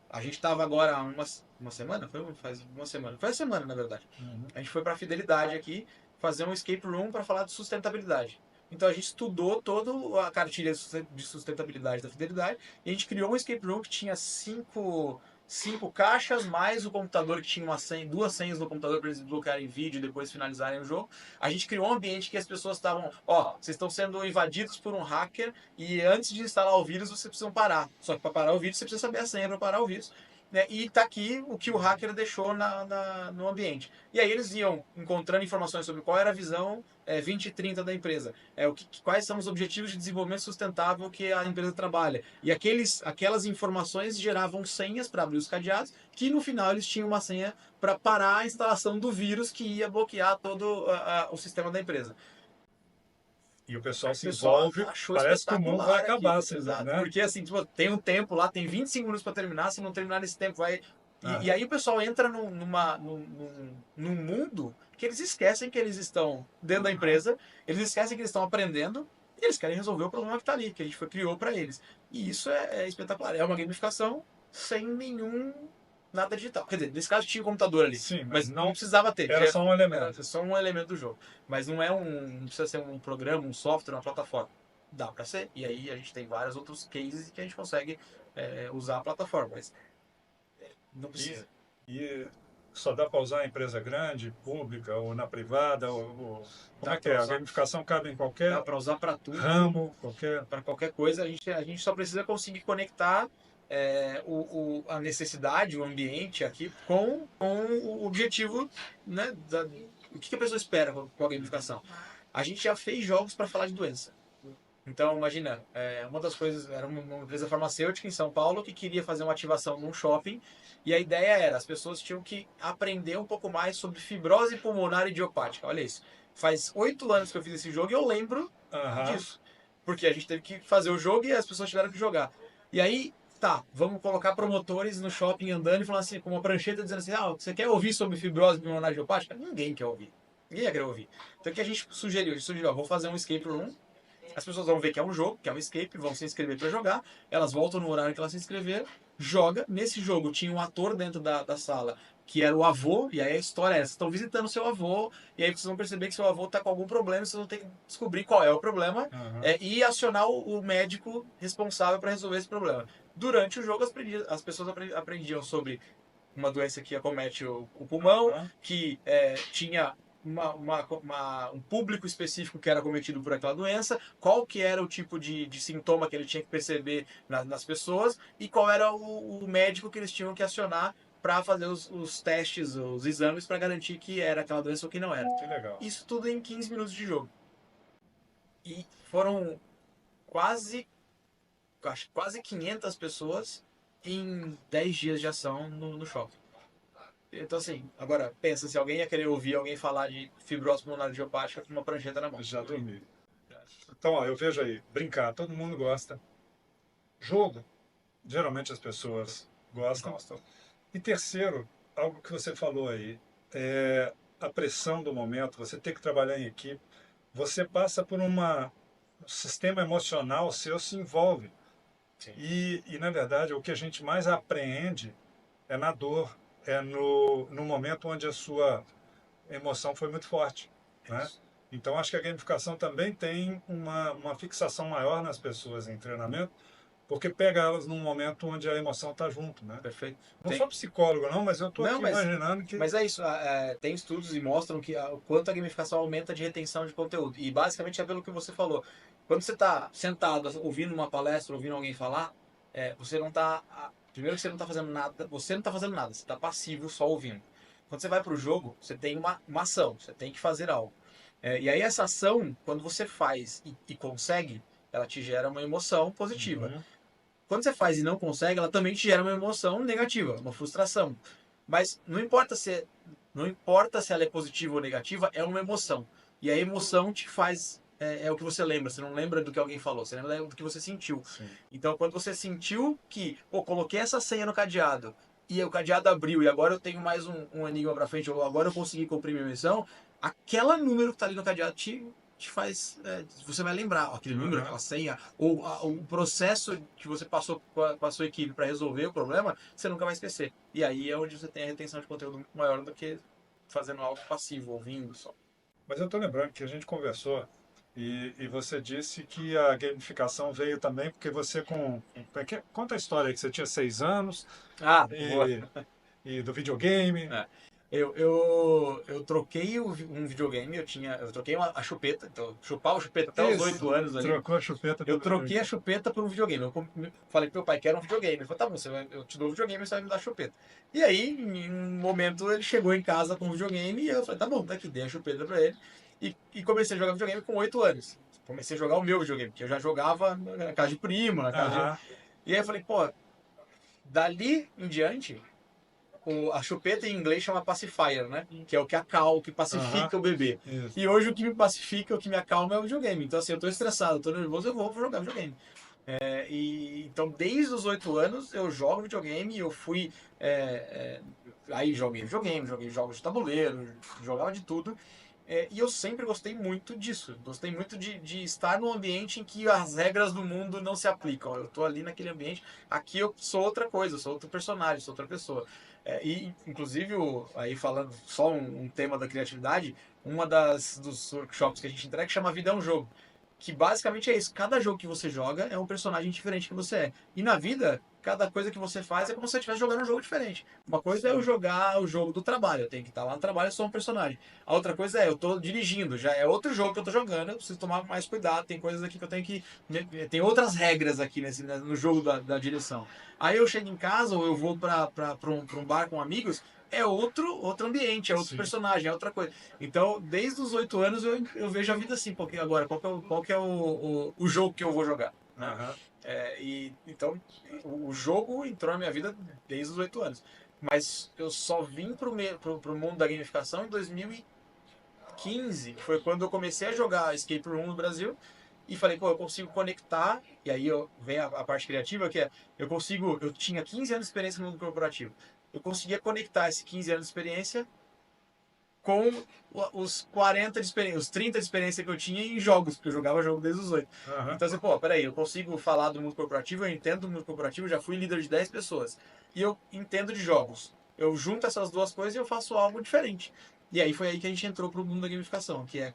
A gente estava agora uma semana, faz uma semana, faz semana na verdade. uhum, A gente foi para a Fidelidade aqui fazer um escape room para falar de sustentabilidade. Então a gente estudou toda a cartilha de sustentabilidade da Fidelidade e a gente criou um escape room que tinha cinco caixas, mais o computador que tinha duas senhas no computador para eles bloquearem vídeo e depois finalizarem o jogo. A gente criou um ambiente que as pessoas estavam, vocês estão sendo invadidos por um hacker e antes de instalar o vírus vocês precisam parar. Só que para parar o vírus você precisa saber a senha para parar o vírus. Né? E tá aqui o que o hacker deixou no ambiente. E aí eles iam encontrando informações sobre qual era a visão 2030 da empresa, quais são os objetivos de desenvolvimento sustentável que a empresa trabalha. E aquelas informações geravam senhas para abrir os cadeados, que no final eles tinham uma senha para parar a instalação do vírus que ia bloquear todo o sistema da empresa. e o pessoal O se pessoal envolve, achou parece que o mundo vai espetacular acabar, aquilo. assim, Exato. né? Porque assim, tipo, tem um tempo lá, tem 25 minutos para terminar, se não terminar nesse tempo vai. E Aham. aí o pessoal entra num mundo que eles esquecem que eles estão dentro da empresa, eles esquecem que eles estão aprendendo e eles querem resolver o problema que está ali, que a gente criou para eles. E isso é espetacular. É uma gamificação sem nenhum nada digital. Quer dizer, nesse caso tinha o computador ali, Sim, mas mas não não precisava ter. era só um Era elemento. só um elemento do jogo. Mas não precisa ser um programa, um software, uma plataforma. Dá para ser. E aí a gente tem vários outros cases que a gente consegue usar a plataforma, mas não E, precisa. e só dá para usar em empresa grande, pública ou na privada? Como Dá é que para é? A usar, gamificação cabe em dá qualquer para usar para tudo, ramo, qualquer. para qualquer coisa. A gente só precisa conseguir conectar a necessidade, o ambiente aqui com o objetivo, né, o que a pessoa espera com a gamificação. A gente já fez jogos para falar de doença. Então, imagina, uma das coisas, era uma empresa farmacêutica em São Paulo que queria fazer uma ativação num shopping, e a ideia era, as pessoas tinham que aprender um pouco mais sobre fibrose pulmonar idiopática. Olha isso. Faz 8 anos que eu fiz esse jogo e eu lembro Aham. disso. Porque a gente teve que fazer o jogo e as pessoas tiveram que jogar. E aí, tá, vamos colocar promotores no shopping andando e falando assim, com uma prancheta dizendo assim, você quer ouvir sobre fibrose pulmonar idiopática? Ninguém quer ouvir. Ninguém ia querer ouvir. Então o que a gente sugeriu? A gente sugeriu, ó, vou fazer um escape room, as pessoas vão ver que é um jogo, que é um escape, vão se inscrever para jogar, elas voltam no horário que elas se inscreveram, joga. Nesse jogo tinha um ator dentro da sala que era o avô, e aí a história é essa, estão visitando seu avô, e aí vocês vão perceber que seu avô está com algum problema, vocês vão ter que descobrir qual é o problema Aham. e acionar o médico responsável para resolver esse problema. Durante o jogo, as pessoas aprendiam sobre uma doença que acomete o pulmão, Aham. que tinha um público específico que era cometido por aquela doença, qual que era o tipo de sintoma que ele tinha que perceber nas pessoas e qual era o médico que eles tinham que acionar para fazer os testes, os exames para garantir que era aquela doença ou que não era. Que legal. Isso tudo em 15 minutos de jogo. E foram quase, acho, quase 500 pessoas em 10 dias de ação no shopping. Então, assim, agora, pensa, se alguém ia querer ouvir alguém falar de fibrose pulmonar idiopática com uma prancheta na mão. Já dormi. Então, ó, eu vejo aí, brincar, todo mundo gosta. Jogo, geralmente as pessoas gostam. E terceiro, algo que você falou aí, é a pressão do momento, você tem que trabalhar em equipe, você passa por um sistema emocional seu se envolve. Sim. E, na verdade, o que a gente mais apreende é na dor, é no momento onde a sua emoção foi muito forte, né? Isso. Então, acho que a gamificação também tem uma fixação maior nas pessoas em treinamento, porque pega elas num momento onde a emoção está junto, né? Perfeito. Não sou psicólogo, não, mas eu estou Não, aqui imaginando que... mas é isso. Tem estudos e mostram que o quanto a gamificação aumenta de retenção de conteúdo. E basicamente é pelo que você falou. Quando você está sentado ouvindo uma palestra, ouvindo alguém falar, você não está. Primeiro que você não está fazendo nada, você não está fazendo nada, você está passivo só ouvindo. Quando você vai para o jogo, você tem uma ação, você tem que fazer algo. E aí essa ação, quando você faz e consegue, ela te gera uma emoção positiva. Uhum. Quando você faz e não consegue, ela também te gera uma emoção negativa, uma frustração. Mas não importa se ela é positiva ou negativa, é uma emoção. E a emoção te faz é o que você lembra. Você não lembra do que alguém falou, você lembra do que você sentiu. Sim. Então, quando você sentiu que, coloquei essa senha no cadeado e o cadeado abriu e agora eu tenho mais um enigma pra frente, ou agora eu consegui cumprir minha missão, aquele número que tá ali no cadeado te faz. Você vai lembrar aquele número, aquela senha, ou o processo que você passou com a sua equipe para resolver o problema, você nunca vai esquecer. E aí é onde você tem a retenção de conteúdo muito maior do que fazendo algo passivo, ouvindo só. Mas eu estou lembrando que a gente conversou e você disse que a gamificação veio também porque você conta a história aí que você tinha 6 anos Ah, boa. e do videogame. É. Eu troquei um videogame, eu troquei a chupeta, então eu chupava a chupeta até os 8 anos ali. Trocou a chupeta Eu pelo troquei a videogame. chupeta por um videogame. Falei pro meu pai que era um videogame. Ele falou, tá bom, eu te dou o videogame, você vai me dar a chupeta. E aí, em um momento, ele chegou em casa com o videogame e eu falei, tá bom, tá aqui, dei a chupeta pra ele. E comecei a jogar videogame com 8 anos. Comecei a jogar o meu videogame, porque eu já jogava na casa de prima, na casa de... Aham. E aí eu falei, pô, dali em diante, a chupeta em inglês chama pacifier, né? Que é o que acalma, o que pacifica Aham. o bebê. Isso. E hoje o que me pacifica, o que me acalma é o videogame. Então, assim, eu tô estressado, eu tô nervoso, eu vou jogar videogame. Então, desde os 8 anos, eu jogo videogame, eu fui. Aí joguei videogame, joguei jogos de tabuleiro, jogava de tudo. E eu sempre gostei muito disso. Gostei muito de estar num ambiente em que as regras do mundo não se aplicam. Eu tô ali naquele ambiente, aqui eu sou outra coisa, eu sou outro personagem, sou outra pessoa. Inclusive, aí falando só um tema da criatividade, dos workshops que a gente entrega chama Vida é um Jogo. Que basicamente é isso. Cada jogo que você joga é um personagem diferente que você é. E na vida, cada coisa que você faz é como se você estivesse jogando um jogo diferente. Uma coisa é eu jogar o jogo do trabalho. Eu tenho que estar lá no trabalho, eu sou um personagem. A outra coisa é eu tô dirigindo. Já é outro jogo que eu tô jogando. Eu preciso tomar mais cuidado. Tem coisas aqui que eu tenho que... Tem outras regras aqui no jogo da direção. Aí eu chego em casa ou eu vou para um bar com amigos. é outro ambiente, é outro Sim. personagem, é outra coisa. Então, desde os 8 anos eu vejo a vida assim, porque agora, qual que é o jogo que eu vou jogar, né? Aham. Então, o jogo entrou na minha vida desde os 8 anos. Mas eu só vim pro mundo da gamificação em 2015, que foi quando eu comecei a jogar Escape Room no Brasil. E falei, pô, eu consigo conectar. E aí vem a parte criativa, que é, eu tinha 15 anos de experiência no mundo corporativo. Eu conseguia conectar esses 15 anos de experiência com os 40 de experiência, os 30 de experiência que eu tinha em jogos, porque eu jogava jogo desde os 8. Aham. Então, assim, pô, peraí, eu consigo falar do mundo corporativo, eu entendo do mundo corporativo, já fui líder de 10 pessoas. E eu entendo de jogos. Eu junto essas duas coisas e eu faço algo diferente. E aí foi aí que a gente entrou pro mundo da gamificação, que é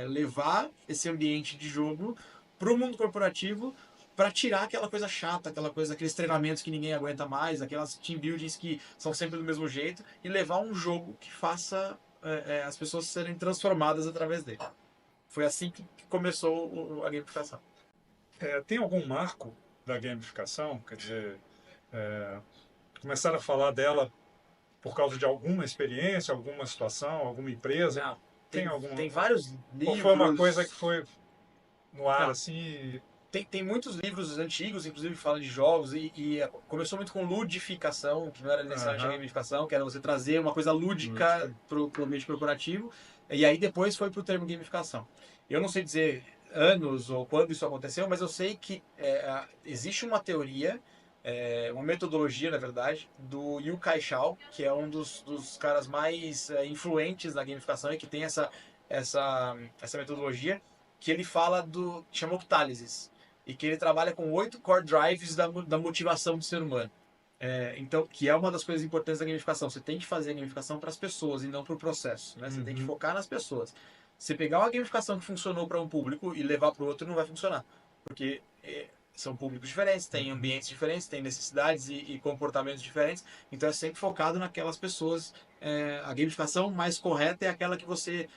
levar esse ambiente de jogo pro mundo corporativo para tirar aquela coisa chata, aqueles treinamentos que ninguém aguenta mais, aquelas team buildings que são sempre do mesmo jeito, e levar um jogo que faça as pessoas serem transformadas através dele. Foi assim que começou a gamificação. Tem algum marco da gamificação? Quer dizer, começaram a falar dela por causa de alguma experiência, alguma situação, alguma empresa? Não, Tem tem alguma? vários Ou foi uma coisa que livros. foi no ar Não, assim? tem muitos livros antigos, inclusive, que falam de jogos, e começou muito com ludificação, que não era necessariamente a Aham. gamificação, que era você trazer uma coisa lúdica pro ambiente corporativo, e aí depois foi pro termo gamificação. Eu não sei dizer anos ou quando isso aconteceu, mas eu sei que existe uma teoria, uma metodologia, na verdade, do Yu Kai Shao, que é um dos caras mais influentes na gamificação e que tem essa metodologia, que ele fala chama Octálises, e que ele trabalha com 8 core drives da motivação do ser humano. Então, que é uma das coisas importantes da gamificação. Você tem que fazer a gamificação para as pessoas e não para o processo. Né? Você tem que Uhum. focar nas pessoas. Se pegar uma gamificação que funcionou para um público e levar para o outro, não vai funcionar. Porque são públicos diferentes, têm Uhum. ambientes diferentes, têm necessidades e comportamentos diferentes. Então, é sempre focado naquelas pessoas. A gamificação mais correta é aquela que você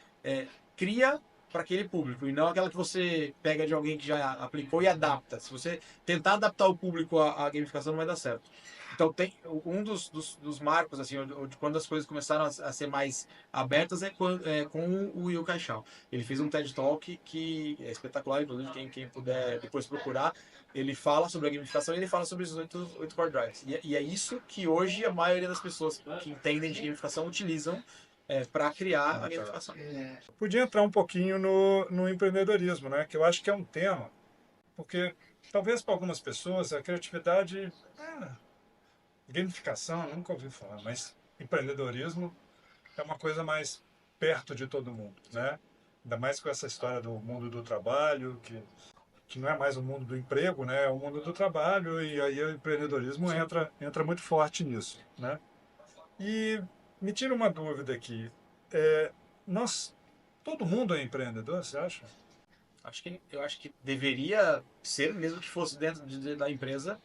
cria para aquele público e não aquela que você pega de alguém que já aplicou e adapta. Se você tentar adaptar o público à gamificação, não vai dar certo. Então, tem um dos marcos, assim, de quando as coisas começaram a ser mais abertas com o Will Caixal. Ele fez um TED Talk que é espetacular, inclusive, quem puder depois procurar. Ele fala sobre a gamificação e ele fala sobre os 8 core drives. E é isso que hoje a maioria das pessoas que entendem de gamificação utilizam para criar a gamificação. Podia entrar um pouquinho no empreendedorismo, né? Que eu acho que é um tema, porque talvez para algumas pessoas a criatividade, gamificação, nunca ouvi falar, mas empreendedorismo é uma coisa mais perto de todo mundo, né? Ainda mais com essa história do mundo do trabalho, que não é mais o mundo do emprego, né? É o mundo do trabalho e aí o empreendedorismo entra muito forte nisso, né? E me tira uma dúvida aqui. Nós, todo mundo é empreendedor, você acha? Eu acho que deveria ser, mesmo que fosse dentro da empresa,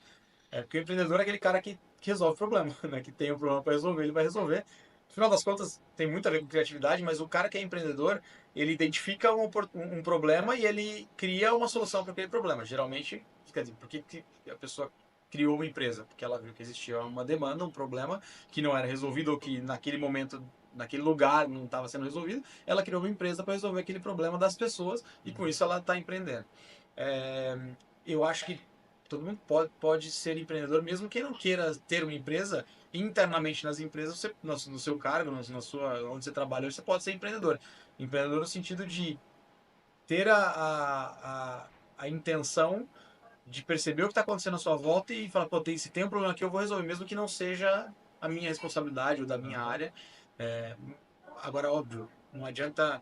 porque o empreendedor é aquele cara que resolve o problema, né? Que tem um problema para resolver, ele vai resolver. No final das contas, tem muito a ver com criatividade, mas o cara que é empreendedor, ele identifica um problema e ele cria uma solução para aquele problema. Geralmente, quer dizer, por que a pessoa criou uma empresa? Porque ela viu que existia uma demanda, um problema que não era resolvido ou que naquele momento, naquele lugar não estava sendo resolvido. Ela criou uma empresa para resolver aquele problema das pessoas e com isso ela está empreendendo. É, eu acho que todo mundo pode ser empreendedor, mesmo quem não queira ter uma empresa. Internamente nas empresas, no seu cargo, onde você trabalha, você pode ser empreendedor. Empreendedor no sentido de ter a intenção de perceber o que está acontecendo à sua volta e falar, pô, se tem um problema aqui, eu vou resolver, mesmo que não seja a minha responsabilidade ou da minha Aham. área. É, Agora, óbvio, não adianta.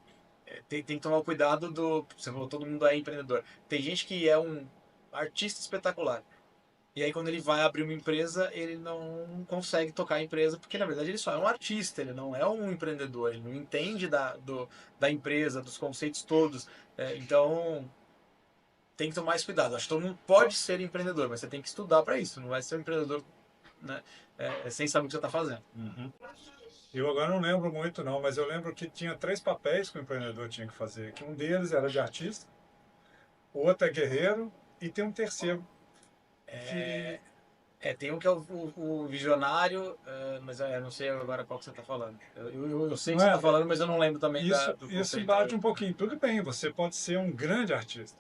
Tem que tomar cuidado do. Você falou, todo mundo é empreendedor. Tem gente que é um artista espetacular. E aí, quando ele vai abrir uma empresa, ele não consegue tocar a empresa, porque na verdade ele só é um artista, ele não é um empreendedor, ele não entende da empresa, dos conceitos todos. Então, tem que tomar mais cuidado. Acho que todo mundo pode ser empreendedor, mas você tem que estudar para isso, não vai ser um empreendedor, né, sem saber o que você está fazendo. Uhum. Eu agora não lembro muito não, mas eu lembro que tinha três papéis que o empreendedor tinha que fazer. Que um deles era de artista, o outro é guerreiro e tem um terceiro que Tem um que é o visionário, mas eu não sei agora qual que você está falando. Eu sei que Não você é? está falando, mas eu não lembro também do Isso conceito. bate um pouquinho. Tudo bem, você pode ser um grande artista,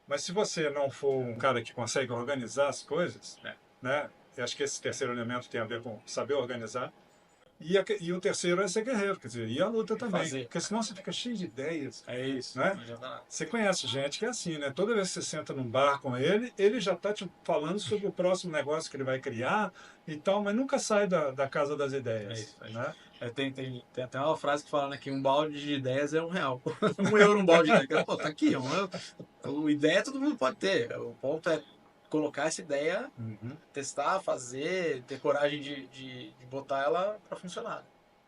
mas se você não for um cara que consegue organizar as coisas, É, né? Eu acho que esse terceiro elemento tem a ver com saber organizar. E o terceiro é ser guerreiro, quer dizer, e a luta também. fazer. Porque senão você fica cheio de ideias, É isso, né? não adianta nada. Você conhece gente que é assim, né? Toda vez que você senta num bar com ele, ele já está te falando sobre o próximo negócio que ele vai criar e tal, mas nunca sai da casa das É ideias, isso. É isso. né? Tem até uma frase que fala, né, que um balde de ideias é R$ 1. 1 euro um balde de ideias. Pô, tá aqui, 1 euro. O ideia todo mundo pode ter. O ponto é colocar essa ideia, Uhum, testar, fazer, ter coragem de botar ela para funcionar.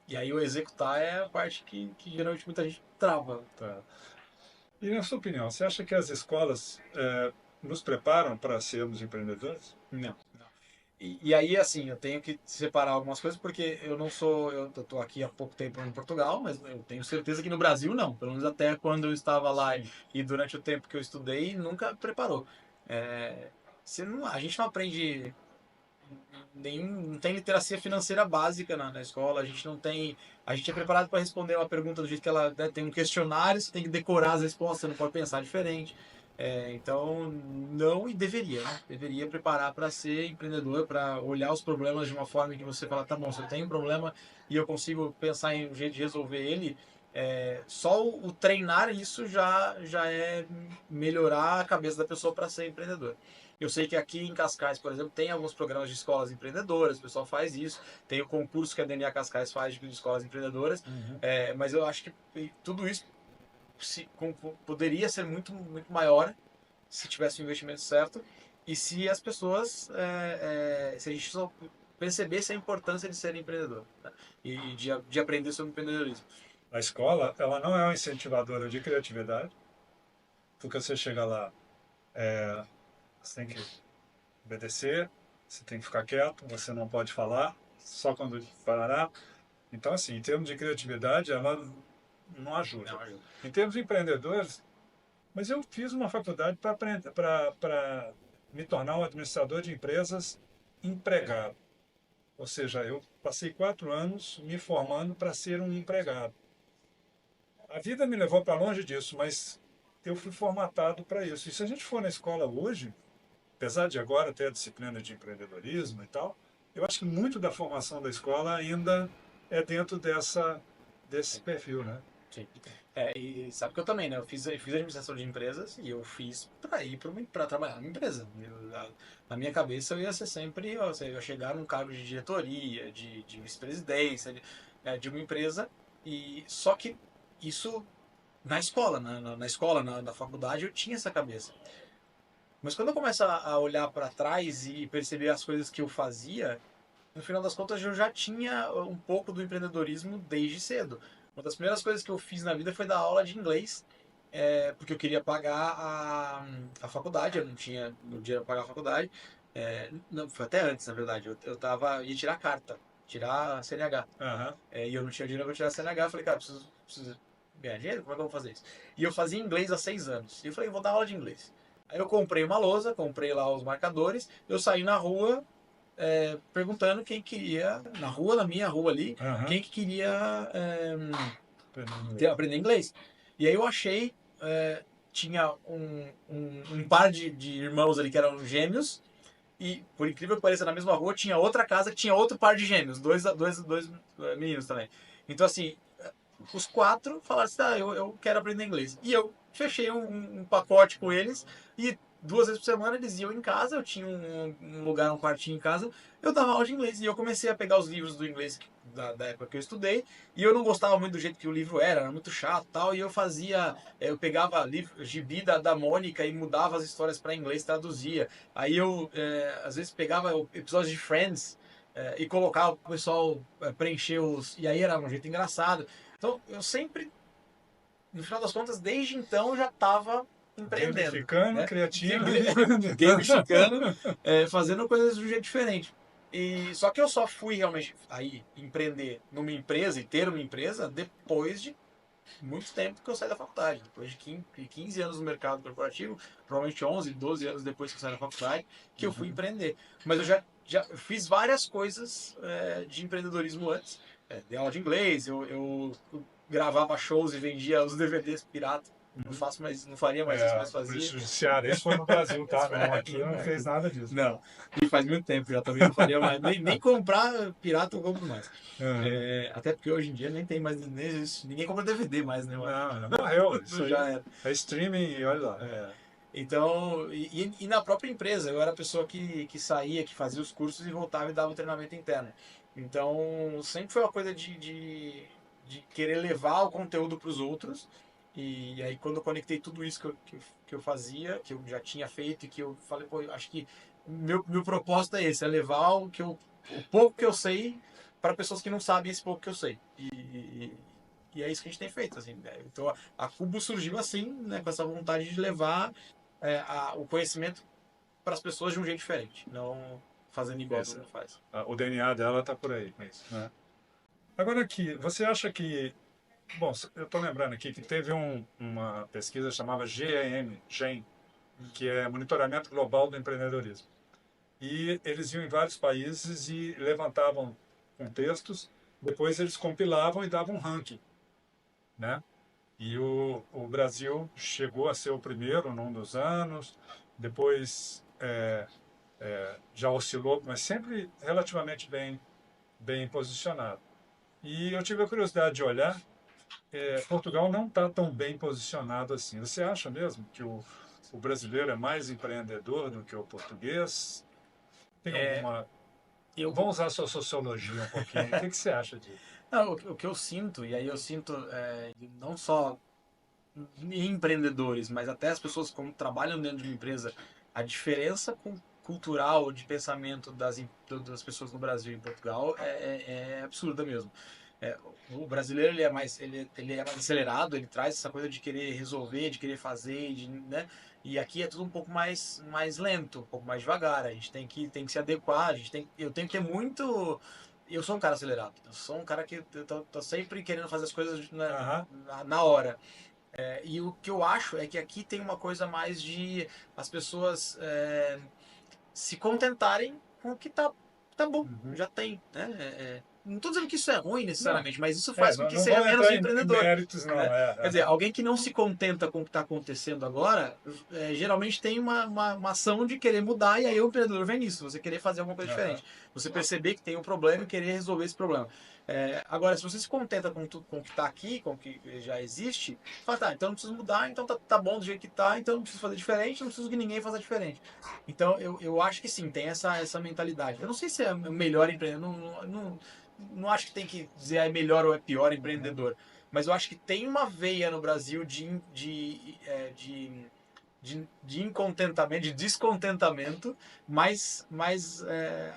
E aí o executar é a parte que geralmente muita gente trava. tá. E na sua opinião, você acha que as escolas nos preparam para sermos empreendedores? Não, não. E aí, assim, eu tenho que separar algumas coisas, porque eu não sou. Eu tô aqui há pouco tempo em Portugal, mas eu tenho certeza que no Brasil não. Pelo menos até quando eu estava lá Sim. e durante o tempo que eu estudei, nunca preparou. É, a gente não aprende não tem literacia financeira básica na escola, a gente não tem. A gente é preparado para responder uma pergunta do jeito que ela, né, tem um questionário, você tem que decorar as respostas, você não pode pensar diferente. Então, não, e deveria, né? Deveria preparar para ser empreendedor, para olhar os problemas de uma forma que você fala, tá bom, se eu tenho um problema e eu consigo pensar em um jeito de resolver ele, só o treinar isso já é melhorar a cabeça da pessoa para ser empreendedor. Eu sei que aqui em Cascais, por exemplo, tem alguns programas de escolas empreendedoras, o pessoal faz isso, tem o concurso que a DNA Cascais faz de escolas empreendedoras, Uhum. mas eu acho que tudo isso poderia ser muito, muito maior se tivesse o investimento certo e se as pessoas, se a gente só percebesse a importância de ser empreendedor, né? E de aprender sobre empreendedorismo. A escola, ela não é uma incentivadora de criatividade, porque você chega lá, você tem que obedecer, você tem que ficar quieto, você não pode falar, só quando parar. Então, assim, em termos de criatividade, ela não ajuda. Não ajuda. Em termos de empreendedores, mas eu fiz uma faculdade para me tornar um administrador de empresas empregado. Ou seja, eu passei 4 anos me formando para ser um empregado. A vida me levou para longe disso, mas eu fui formatado para isso. E se a gente for na escola hoje, apesar de agora ter a disciplina de empreendedorismo e tal, eu acho que muito da formação da escola ainda é dentro desse perfil, né? Sim. E sabe que eu também, né? Eu fiz administração de empresas e eu fiz para ir para trabalhar numa empresa. Na minha cabeça eu ia ser sempre, ó, eu ia chegar num cargo de diretoria, de vice-presidência, de uma empresa. E só que isso na escola, na escola, na faculdade, eu tinha essa cabeça. Mas quando eu começo a olhar para trás e perceber as coisas que eu fazia, no final das contas eu já tinha um pouco do empreendedorismo desde cedo. Uma das primeiras coisas que eu fiz na vida foi dar aula de inglês, porque eu queria pagar a faculdade, eu não tinha no dinheiro para pagar a faculdade. Não, foi até antes, na verdade. Ia tirar a carta, tirar a CNH. Aham. E eu não tinha dinheiro para tirar a CNH. Eu falei, cara, preciso ganhar dinheiro? Como é que eu vou fazer isso? E eu fazia inglês há 6 anos. E eu falei, vou dar aula de inglês. Aí eu comprei uma lousa, comprei lá os marcadores, eu saí na rua perguntando quem queria, na minha rua ali, Aham. quem que queria Perdão. aprender inglês. E aí eu achei, tinha um par de irmãos ali que eram gêmeos, e por incrível que pareça, na mesma rua tinha outra casa que tinha outro par de gêmeos, dois meninos também. Então assim, os quatro falaram assim, eu quero aprender inglês. E eu fechei um pacote com eles e 2 vezes por semana eles iam em casa, eu tinha um lugar, um quartinho em casa, eu dava aula de inglês. E eu comecei a pegar os livros do inglês da época que eu estudei, e eu não gostava muito do jeito que o livro era muito chato e tal, e eu pegava livro, gibi da Mônica e mudava as histórias para inglês, traduzia. Aí eu, às vezes, pegava episódios de Friends, e colocava o pessoal preencher e aí era um jeito engraçado. Então, eu sempre, no final das contas, desde então, eu já estava empreendendo, Gamificando, né? criativo. Gamificando, fazendo coisas de um jeito diferente. E só que eu só fui realmente aí empreender numa empresa e ter uma empresa depois de muito tempo que eu saí da faculdade. Depois de 15 anos no mercado corporativo, provavelmente 11, 12 anos depois que eu saí da faculdade, que eu fui empreender. Mas eu já fiz várias coisas de empreendedorismo antes. Dei aula de inglês, eu gravava shows e vendia os DVDs pirata. Não faço mais, não faria mais isso, mas fazia. Judiciário. Isso foi no Brasil, tá? Não, aqui não fez nada disso. Não, e faz muito tempo já também não faria mais. Nem comprar pirata eu compro mais. Até porque hoje em dia nem tem mais, nem existe, ninguém compra DVD mais, né? Não, morreu. Isso aí Já era. é streaming e olha lá. Então, e na própria empresa, eu era a pessoa que saía, que fazia os cursos e voltava e dava o treinamento interno. Então, sempre foi uma coisa de querer levar o conteúdo para os outros. E aí, quando eu conectei tudo isso que eu fazia, que eu já tinha feito e que eu falei, pô, acho que meu propósito é esse, é levar o pouco que eu sei para pessoas que não sabem esse pouco que eu sei. E é isso que a gente tem feito, assim, né? Então, a Cubo surgiu assim, né, com essa vontade de levar o conhecimento para as pessoas de um jeito diferente, não fazendo igual todo mundo faz. O DNA dela está por aí. Né? Agora aqui, você acha que... Bom, eu estou lembrando aqui que teve uma pesquisa chamada GEM, que é Monitoramento Global do Empreendedorismo. E eles iam em vários países e levantavam contextos, depois eles compilavam e davam um ranking, né? E o Brasil chegou a ser o primeiro num dos anos, depois já oscilou, mas sempre relativamente bem posicionado. E eu tive a curiosidade de olhar, Portugal não está tão bem posicionado assim. Você acha mesmo que o brasileiro é mais empreendedor do que o português? Tem alguma... Vamos usar a sua sociologia um pouquinho. O que você acha disso? Não, o que eu sinto, e aí eu sinto não só empreendedores, mas até as pessoas que trabalham dentro de uma empresa, a diferença cultural de pensamento das pessoas no Brasil e em Portugal é absurda mesmo. O brasileiro ele é mais acelerado, ele traz essa coisa de querer resolver, de querer fazer, né? E aqui é tudo um pouco mais lento, um pouco mais devagar. A gente tem que se adequar, eu tenho que ter muito. Eu sou um cara acelerado, eu sou um cara que tô sempre querendo fazer as coisas na hora. E o que eu acho é que aqui tem uma coisa mais de as pessoas se contentarem com o que tá bom, já tem, né? Não estou dizendo que isso é ruim necessariamente, mas isso faz com que seja menos empreendedor. Méritos, não, né? Quer dizer, alguém que não se contenta com o que está acontecendo agora, geralmente tem uma ação de querer mudar, e aí o empreendedor vem nisso, você querer fazer alguma coisa diferente. Você perceber que tem um problema e querer resolver esse problema. Agora, se você se contenta com o que está aqui, com o que já existe, fala, tá, então não preciso mudar, então tá bom do jeito que tá, então não preciso fazer diferente, não preciso que ninguém faça diferente. Então, eu acho que sim, tem essa mentalidade. Eu não sei se é o melhor empreendedor, não acho que tem que dizer é melhor ou é pior empreendedor, mas eu acho que tem uma veia no Brasil de incontentamento, de descontentamento mais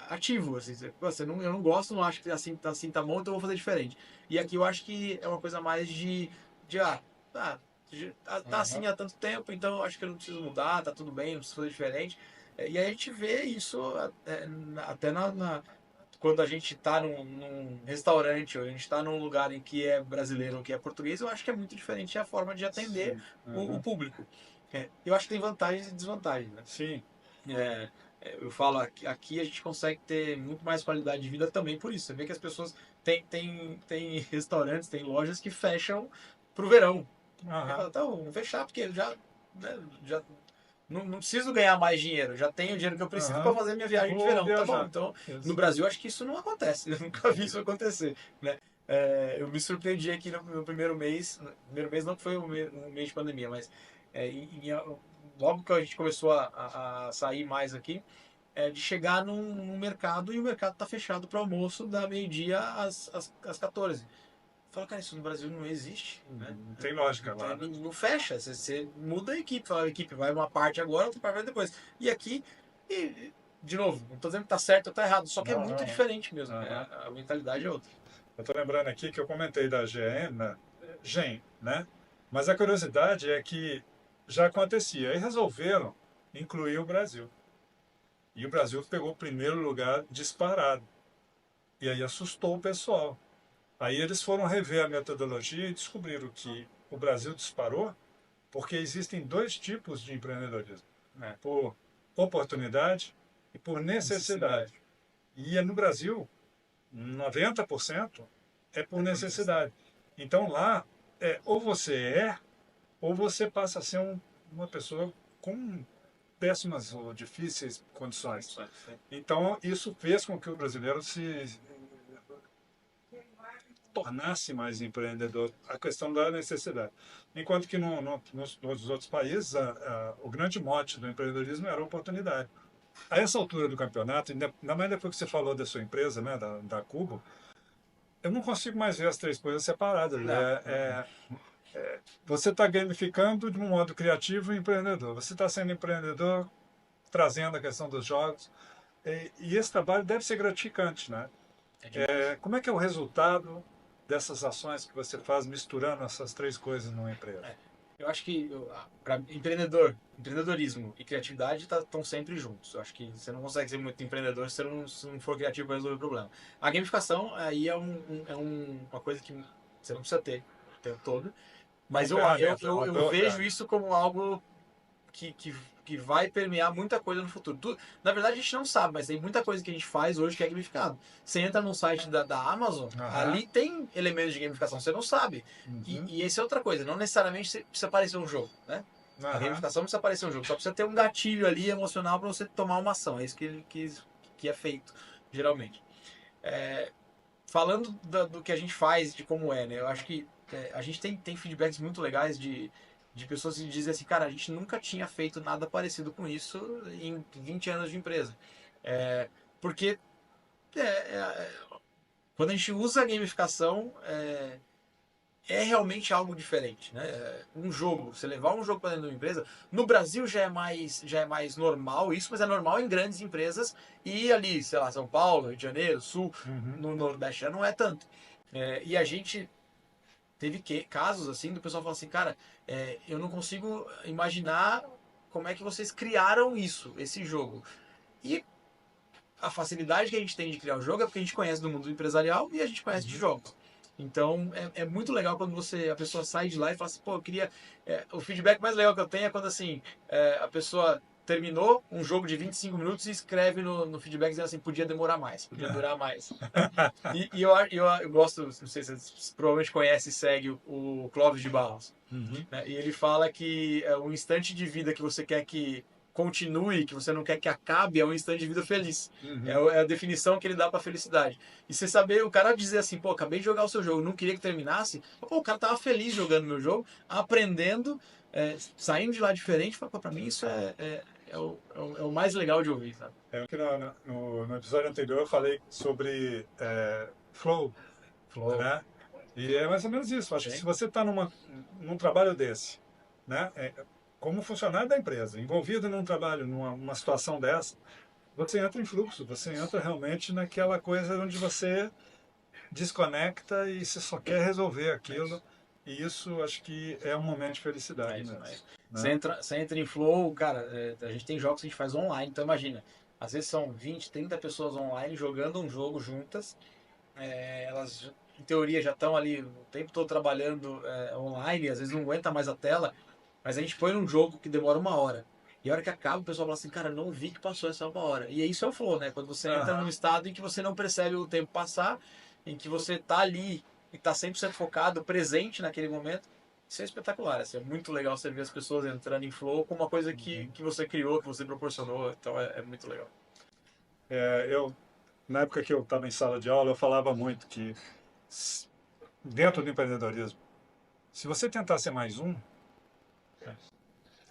ativo. Assim, eu não gosto, não acho que assim tá bom, então eu vou fazer diferente. E aqui eu acho que é uma coisa mais tá assim há tanto tempo, então eu acho que eu não preciso mudar, tá tudo bem, não preciso fazer diferente. E aí a gente vê isso até quando a gente está num restaurante ou a gente está num lugar em que é brasileiro ou que é português, eu acho que é muito diferente a forma de atender o público. Eu acho que tem vantagens e desvantagens, né? Sim. Eu falo, aqui a gente consegue ter muito mais qualidade de vida também por isso. Você vê que as pessoas tem restaurantes, tem lojas que fecham pro verão. Fala, então, vamos fechar porque já não preciso ganhar mais dinheiro, já tenho o dinheiro que eu preciso para fazer minha viagem de verão. Tá bom, então no Brasil acho que isso não acontece, eu nunca vi isso acontecer, né? Eu me surpreendi aqui no primeiro mês não foi um mês de pandemia, mas logo que a gente começou a sair mais aqui, de chegar num mercado e o mercado tá fechado para almoço da meio-dia às 14. Fala, cara, isso no Brasil não existe, né? Não tem lógica lá. Não fecha, você muda a equipe, fala, a equipe vai uma parte agora, outra parte vai depois. E aqui, de novo, não tô dizendo que tá certo ou tá errado, só que é muito diferente mesmo, a mentalidade é outra. Eu tô lembrando aqui que eu comentei da GEM, né? Mas a curiosidade é que já acontecia, e resolveram incluir o Brasil. E o Brasil pegou o primeiro lugar disparado. E aí assustou o pessoal. Aí eles foram rever a metodologia e descobriram que o Brasil disparou porque existem dois tipos de empreendedorismo, É. por oportunidade e por necessidade. E no Brasil, 90% é por necessidade. Então lá, ou você passa a ser uma pessoa com péssimas ou difíceis condições. Então isso fez com que o brasileiro se tornasse mais empreendedor, a questão da necessidade. Enquanto que nos outros países, o grande mote do empreendedorismo era a oportunidade. A essa altura do campeonato, ainda mais depois que você falou da sua empresa, né, da Cubo, eu não consigo mais ver as três coisas separadas. Não. Você está gamificando de um modo criativo e empreendedor. Você está sendo empreendedor, trazendo a questão dos jogos. E esse trabalho deve ser gratificante, né? Como é que é o resultado dessas ações que você faz misturando essas três coisas numa empresa? Eu acho que para empreendedorismo e criatividade estão sempre juntos. Eu acho que você não consegue ser muito empreendedor se não for criativo para resolver o problema. A gamificação aí uma coisa que você não precisa ter o tempo todo, mas eu vejo isso como algo que vai permear muita coisa no futuro. Na verdade, a gente não sabe, mas tem muita coisa que a gente faz hoje que é gamificado. Você entra no site da Amazon, ali tem elementos de gamificação, você não sabe. E essa é outra coisa, não necessariamente precisa aparecer um jogo, né? A gamificação não precisa aparecer um jogo, só precisa ter um gatilho ali emocional para você tomar uma ação. É isso que é feito, geralmente. Falando do que a gente faz, de como é, né? Eu acho que a gente tem feedbacks muito legais de pessoas que dizem assim, cara, a gente nunca tinha feito nada parecido com isso em 20 anos de empresa. Porque é, é, quando a gente usa a gamificação, é realmente algo diferente, né? Um jogo, você levar um jogo para dentro de uma empresa, no Brasil já é mais normal isso, mas é normal em grandes empresas e ali, sei lá, São Paulo, Rio de Janeiro, Sul, no Nordeste já não é tanto. E a gente teve casos assim do pessoal falar assim, cara, eu não consigo imaginar como é que vocês criaram isso, esse jogo. E a facilidade que a gente tem de criar o jogo é porque a gente conhece do mundo empresarial e a gente conhece de jogos. Então é muito legal quando a pessoa sai de lá e fala assim, pô, eu queria. O feedback mais legal que eu tenho é quando assim, a pessoa terminou um jogo de 25 minutos e escreve no feedback dizendo assim, podia demorar mais, podia durar mais. Eu gosto, não sei se você provavelmente conhece e segue o Clóvis de Barros. Né? E ele fala que o instante de vida que você quer que continue, que você não quer que acabe, é um instante de vida feliz. É a definição que ele dá pra felicidade. E você saber, o cara dizer assim, pô, acabei de jogar o seu jogo, não queria que terminasse, pô, o cara tava feliz jogando meu jogo, aprendendo, saindo de lá diferente, pra mim isso é o mais legal de ouvir, sabe? Que no episódio anterior eu falei sobre flow, né? E é mais ou menos isso. Acho que se você está num trabalho desse, né, como funcionário da empresa, envolvido num trabalho, numa situação dessa, você entra em fluxo, você entra realmente naquela coisa onde você desconecta e você só quer resolver aquilo. E isso acho que é um momento de felicidade mesmo. Né? Você entra em flow, cara, a gente tem jogos que a gente faz online, então imagina, às vezes são 20, 30 pessoas online jogando um jogo juntas, elas em teoria já estão ali o tempo todo trabalhando online, às vezes não aguenta mais a tela, mas a gente põe num jogo que demora 1 hora. E a hora que acaba, o pessoal fala assim, cara, não vi que passou essa 1 hora. E isso é o flow, né? Quando você entra num estado em que você não percebe o tempo passar, em que você tá ali e tá 100% focado, presente naquele momento. Isso é espetacular, assim, é muito legal você ver as pessoas entrando em flow com uma coisa que você criou, que você proporcionou, então é muito legal. Na época que eu estava em sala de aula, eu falava muito que dentro do empreendedorismo, se você tentar ser mais um,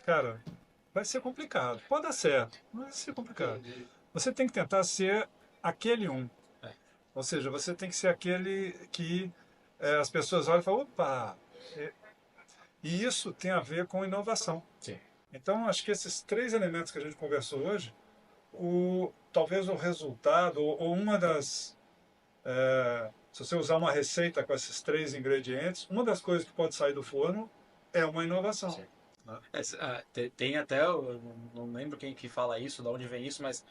cara, vai ser complicado. Pode dar certo, mas vai ser complicado. Você tem que tentar ser aquele um. Ou seja, você tem que ser aquele que as pessoas olham e falam, opa! E isso tem a ver com inovação. Sim. Então, acho que esses três elementos que a gente conversou hoje, talvez o resultado, ou uma das. Se você usar uma receita com esses três ingredientes, uma das coisas que pode sair do forno é uma inovação. Sim. Tem até, eu não lembro quem que fala isso, de onde vem isso, mas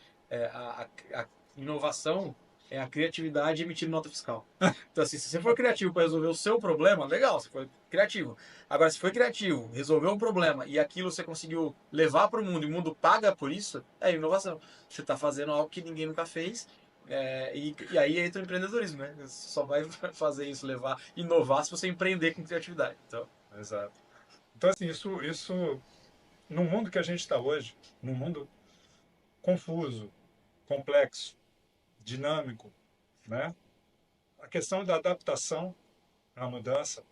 a inovação é a criatividade emitindo nota fiscal. Então, assim, se você for criativo para resolver o seu problema, legal, você foi criativo. Agora, se foi criativo, resolveu um problema e aquilo você conseguiu levar para o mundo e o mundo paga por isso, é inovação. Você está fazendo algo que ninguém nunca fez. E aí entra o empreendedorismo, né? Você só vai fazer isso, inovar se você empreender com criatividade. Então, Exato. Então, assim, isso no mundo que a gente está hoje, num mundo confuso, complexo, dinâmico, né? A questão da adaptação à mudança,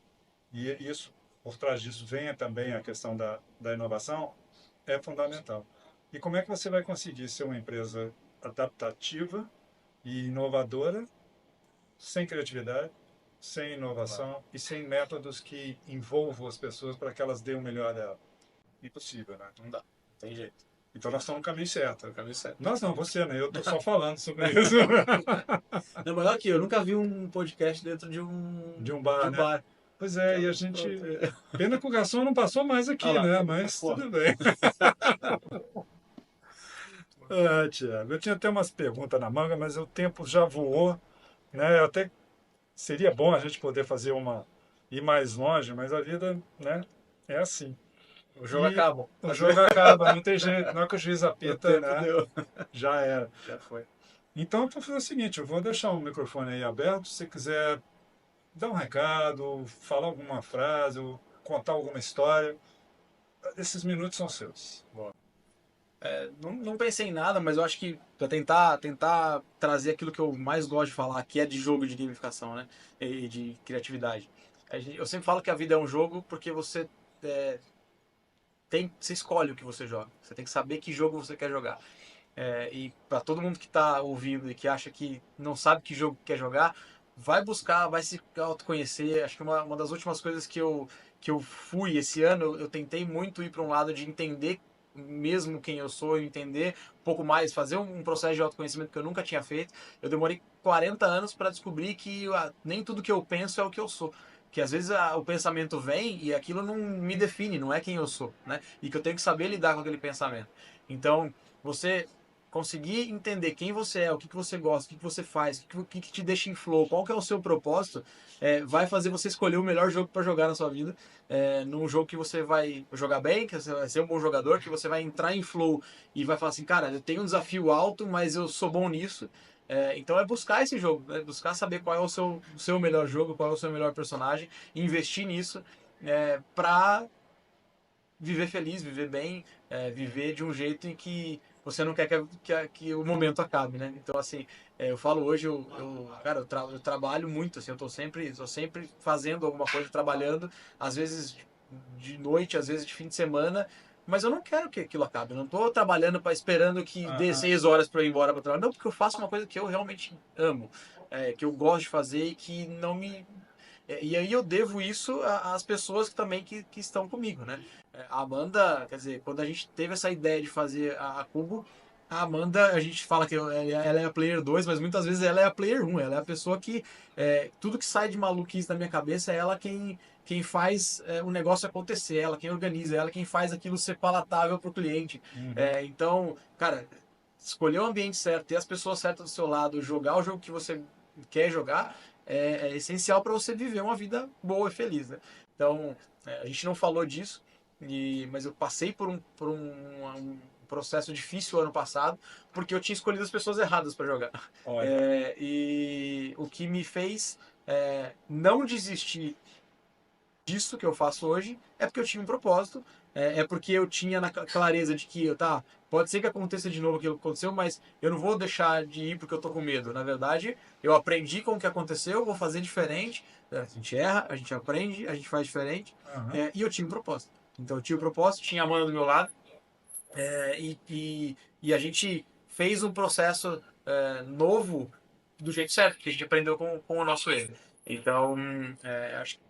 e isso, por trás disso, vem também a questão da inovação, é fundamental. E como é que você vai conseguir ser uma empresa adaptativa e inovadora sem criatividade, sem inovação e sem métodos que envolvam as pessoas para que elas deem o melhor dela? Impossível, né? não dá, não tem jeito. Então nós estamos no caminho certo. É o caminho certo. Nós não, você, né? Eu estou só falando sobre isso. Não, mas aqui, eu nunca vi um podcast dentro de De um bar, né? bar. Pois é, e a gente. Pena que o garçom não passou mais aqui, Olha lá. né? Mas Pô. tudo bem. Tiago, eu tinha até umas perguntas na manga, mas o tempo já voou, né? Até seria bom a gente poder fazer uma ir mais longe, mas a vida, né? É assim. O jogo E acaba. o jogo acaba, não tem jeito. Na hora que o juiz O apita, tempo né? deu. Já era. Já foi. Então, eu vou fazer o seguinte: eu vou deixar o microfone aí aberto. Se você quiser dar um recado, falar alguma frase, ou contar alguma história, esses minutos são seus. Não pensei em nada, mas eu acho que para tentar trazer aquilo que eu mais gosto de falar, que é de jogo de gamificação, né? E de criatividade. Eu sempre falo que a vida é um jogo porque é, você escolhe o que você joga. Você tem que saber que jogo você quer jogar. E para todo mundo que está ouvindo e que acha que não sabe que jogo quer jogar, vai buscar, vai se autoconhecer. Acho que uma das últimas coisas que eu fui esse ano, eu tentei muito ir para um lado de entender mesmo quem eu sou, entender um pouco mais, fazer um processo de autoconhecimento que eu nunca tinha feito. Eu demorei 40 anos para descobrir que nem tudo que eu penso é o que eu sou. Que às vezes o pensamento vem e aquilo não me define, não é quem eu sou, né? E que eu tenho que saber lidar com aquele pensamento. Então, você conseguir entender quem você é, o que você gosta, o que você faz, o que te deixa em flow, qual que é o seu propósito, vai fazer você escolher o melhor jogo para jogar na sua vida, num jogo que você vai jogar bem, que você vai ser um bom jogador, que você vai entrar em flow e vai falar assim, cara, eu tenho um desafio alto, mas eu sou bom nisso. Então é buscar esse jogo, né? Buscar saber qual é o seu melhor jogo, qual é o seu melhor personagem, investir nisso para viver feliz, viver bem, viver de um jeito em que você não quer que o momento acabe, né? Então, assim, eu falo hoje, cara, eu trabalho muito, assim, tô sempre fazendo alguma coisa, trabalhando, às vezes de noite, às vezes de fim de semana, mas eu não quero que aquilo acabe. Eu não tô trabalhando para esperando que dê 6 horas para eu ir embora para trabalhar. Não, porque eu faço uma coisa que eu realmente amo, que eu gosto de fazer e que não me e aí eu devo isso às pessoas que também que estão comigo, né? A Amanda, quer dizer, quando a gente teve essa ideia de fazer a Cubo, a Amanda, a gente fala que ela é a player 2, mas muitas vezes ela é a player 1. Ela é a pessoa que tudo que sai de maluquice na minha cabeça é ela quem faz o negócio acontecer, ela quem organiza, ela quem faz aquilo ser palatável para o cliente. Então, cara, escolher o ambiente certo, ter as pessoas certas do seu lado, jogar o jogo que você quer jogar, é essencial para você viver uma vida boa e feliz, né? Então, a gente não falou disso, mas eu passei por um processo difícil ano passado, porque eu tinha escolhido as pessoas erradas para jogar. Olha. E o que me fez não desistir disso que eu faço hoje é porque eu tinha um propósito, porque eu tinha na clareza de que, tá, pode ser que aconteça de novo aquilo que aconteceu, mas eu não vou deixar de ir porque eu tô com medo. Na verdade, eu aprendi com o que aconteceu, vou fazer diferente. A gente erra, a gente aprende, a gente faz diferente. E eu tinha um propósito. Então eu tinha um propósito, tinha a Amanda do meu lado, e a gente fez um processo novo do jeito certo, que a gente aprendeu com o nosso erro. Então, acho que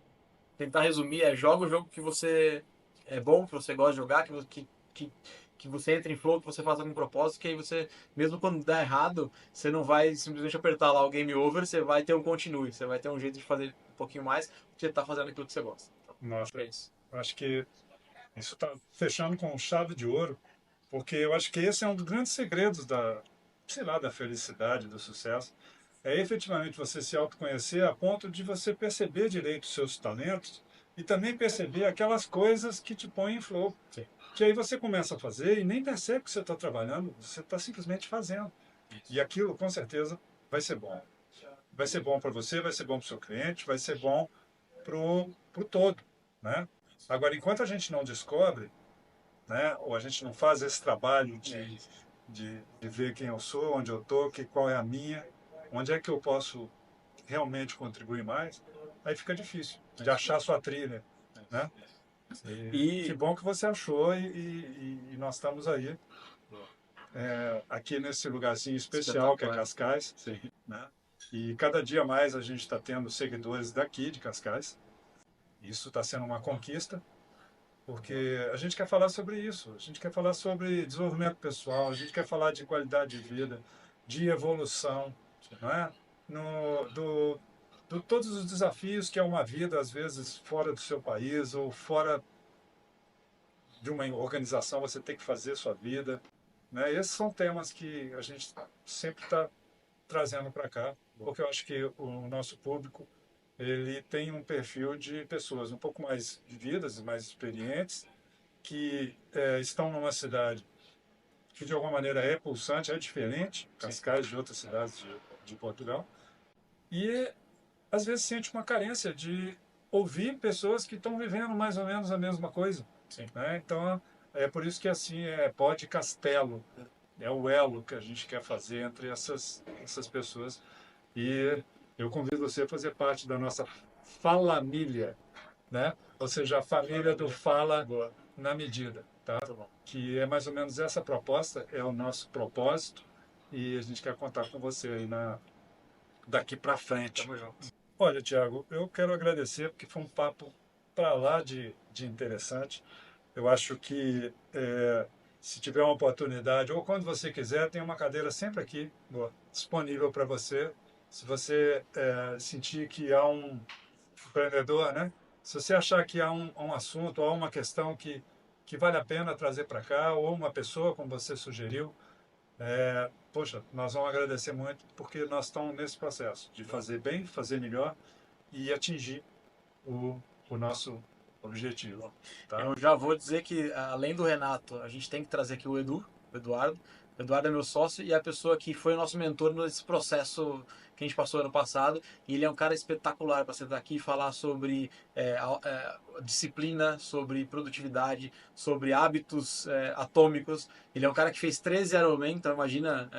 tentar resumir joga o jogo que você é bom, que você gosta de jogar, que você entre em flow, que você faça com propósito, que aí você, mesmo quando dá errado, você não vai simplesmente apertar lá o game over, você vai ter um continue, você vai ter um jeito de fazer um pouquinho mais, porque você tá fazendo aquilo que você gosta. Então, Nossa, é isso. eu acho que isso está fechando com chave de ouro, porque eu acho que esse é um dos grandes segredos da, sei lá, da felicidade, do sucesso. é efetivamente você se autoconhecer a ponto de você perceber direito os seus talentos e também perceber aquelas coisas que te põem em flow. Sim. Que aí você começa a fazer e nem percebe que você está trabalhando, você está simplesmente fazendo. E aquilo, com certeza, vai ser bom. Vai ser bom para você, vai ser bom para o seu cliente, vai ser bom para o todo, né? Agora, enquanto a gente não descobre, né, ou a gente não faz esse trabalho de ver quem eu sou, onde eu estou, qual é a minha, onde é que eu posso realmente contribuir mais, aí fica difícil de achar sua trilha, né? E que E bom que você achou e nós estamos aí, aqui nesse lugarzinho especial que é espetacular. Cascais, Sim. né? E cada dia mais a gente está tendo seguidores daqui de Cascais. Isso está sendo uma conquista, porque a gente quer falar sobre isso. A gente quer falar sobre desenvolvimento pessoal, a gente quer falar de qualidade de vida, de evolução, não é? Do todos os desafios que é uma vida, às vezes, fora do seu país ou fora de uma organização, você tem que fazer sua vida. Né? Esses são temas que a gente sempre está trazendo para cá, porque eu acho que o nosso público ele tem um perfil de pessoas um pouco mais vividas, mais experientes, que estão numa cidade que de alguma maneira é pulsante, é diferente, Cascais de outras cidades de Portugal, e às vezes sente uma carência de ouvir pessoas que estão vivendo mais ou menos a mesma coisa. Sim. Né? Então é por isso que assim é Pod Castelo, é o elo que a gente quer fazer entre essas pessoas. E eu convido você a fazer parte da nossa Falamília, né? Ou seja, a família do Fala Boa. na medida, tá? Muito bom. Que é mais ou menos essa proposta, é o nosso propósito e a gente quer contar com você aí daqui para frente. Tamo junto. Olha, Tiago, eu quero agradecer porque foi um papo para lá de interessante. Eu acho que se tiver uma oportunidade, ou quando você quiser, tem uma cadeira sempre aqui disponível para você. Se você sentir que há um empreendedor, né? Se você achar que há um assunto, há uma questão que vale a pena trazer para cá, ou uma pessoa, como você sugeriu, poxa, nós vamos agradecer muito porque nós estamos nesse processo de fazer bem, fazer melhor e atingir o nosso objetivo. Tá? Eu já vou dizer que, além do Renato, a gente tem que trazer aqui o Eduardo. O Eduardo é meu sócio e é a pessoa que foi o nosso mentor nesse processo que a gente passou ano passado. E ele é um cara espetacular para sentar aqui e falar sobre disciplina, sobre produtividade, sobre hábitos atômicos. Ele é um cara que fez 13 Ironman, então imagina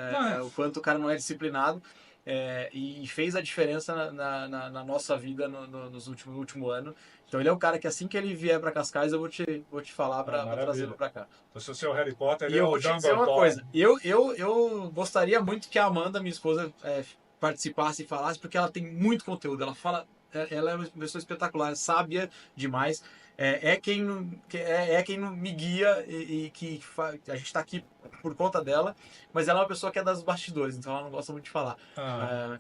o quanto o cara não é disciplinado. E fez a diferença na nossa vida no último ano. Então ele é um cara que assim que ele vier para Cascais eu vou te falar para trazê-lo para cá. Então, se o seu Harry Potter, E ele é eu o vou te dizer uma Dumbledore. coisa, eu gostaria muito que a Amanda, minha esposa, participasse e falasse, porque ela tem muito conteúdo, ela é uma pessoa espetacular, sábia demais, quem me guia a gente está aqui por conta dela, mas ela é uma pessoa que é das bastidores, então ela não gosta muito de falar.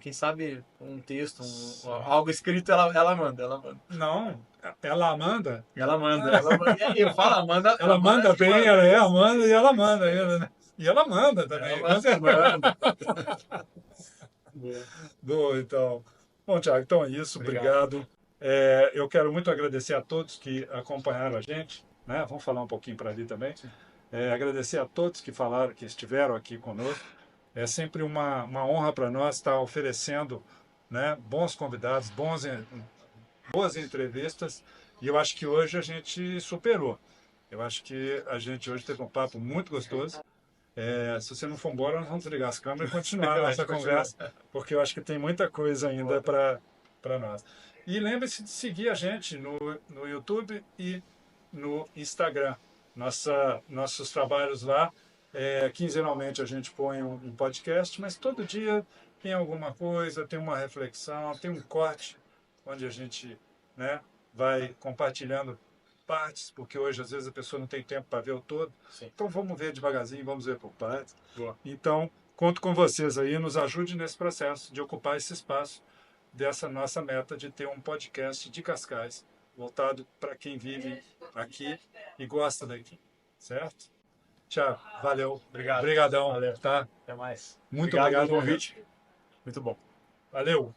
Quem sabe um texto, algo escrito, ela manda. Não, ela manda. Ela manda. E aí, eu falo, Amanda. Ela manda bem, ela é Amanda e ela manda ainda, né? E ela manda também. Ela manda. Boa, então. Bom, Thiago, então é isso. Obrigado. Eu quero muito agradecer a todos que acompanharam a gente. Né? Vamos falar um pouquinho para ali também. Agradecer a todos que falaram, que estiveram aqui conosco. É sempre uma honra para nós estar oferecendo, né, bons convidados, boas entrevistas. E eu acho que hoje a gente superou. Eu acho que a gente hoje teve um papo muito gostoso. Se você não for embora, nós vamos desligar as câmeras e continuar a nossa conversa, porque eu acho que tem muita coisa ainda para nós. E lembre-se de seguir a gente no YouTube e no Instagram. Nossos trabalhos lá, quinzenalmente a gente põe um podcast, mas todo dia tem alguma coisa, tem uma reflexão, tem um corte, onde a gente, né, vai compartilhando partes, porque hoje às vezes a pessoa não tem tempo para ver o todo. Sim. Então vamos ver devagarzinho, vamos ver por partes. Boa. Então, conto com vocês aí, nos ajude nesse processo de ocupar esse espaço dessa nossa meta de ter um podcast de Cascais, voltado para quem vive aqui e gosta daqui, certo? Tchau, valeu. Obrigado. Obrigadão, Valeu. tá? Até mais. Muito obrigado obrigado pelo convite. Muito bom. Valeu!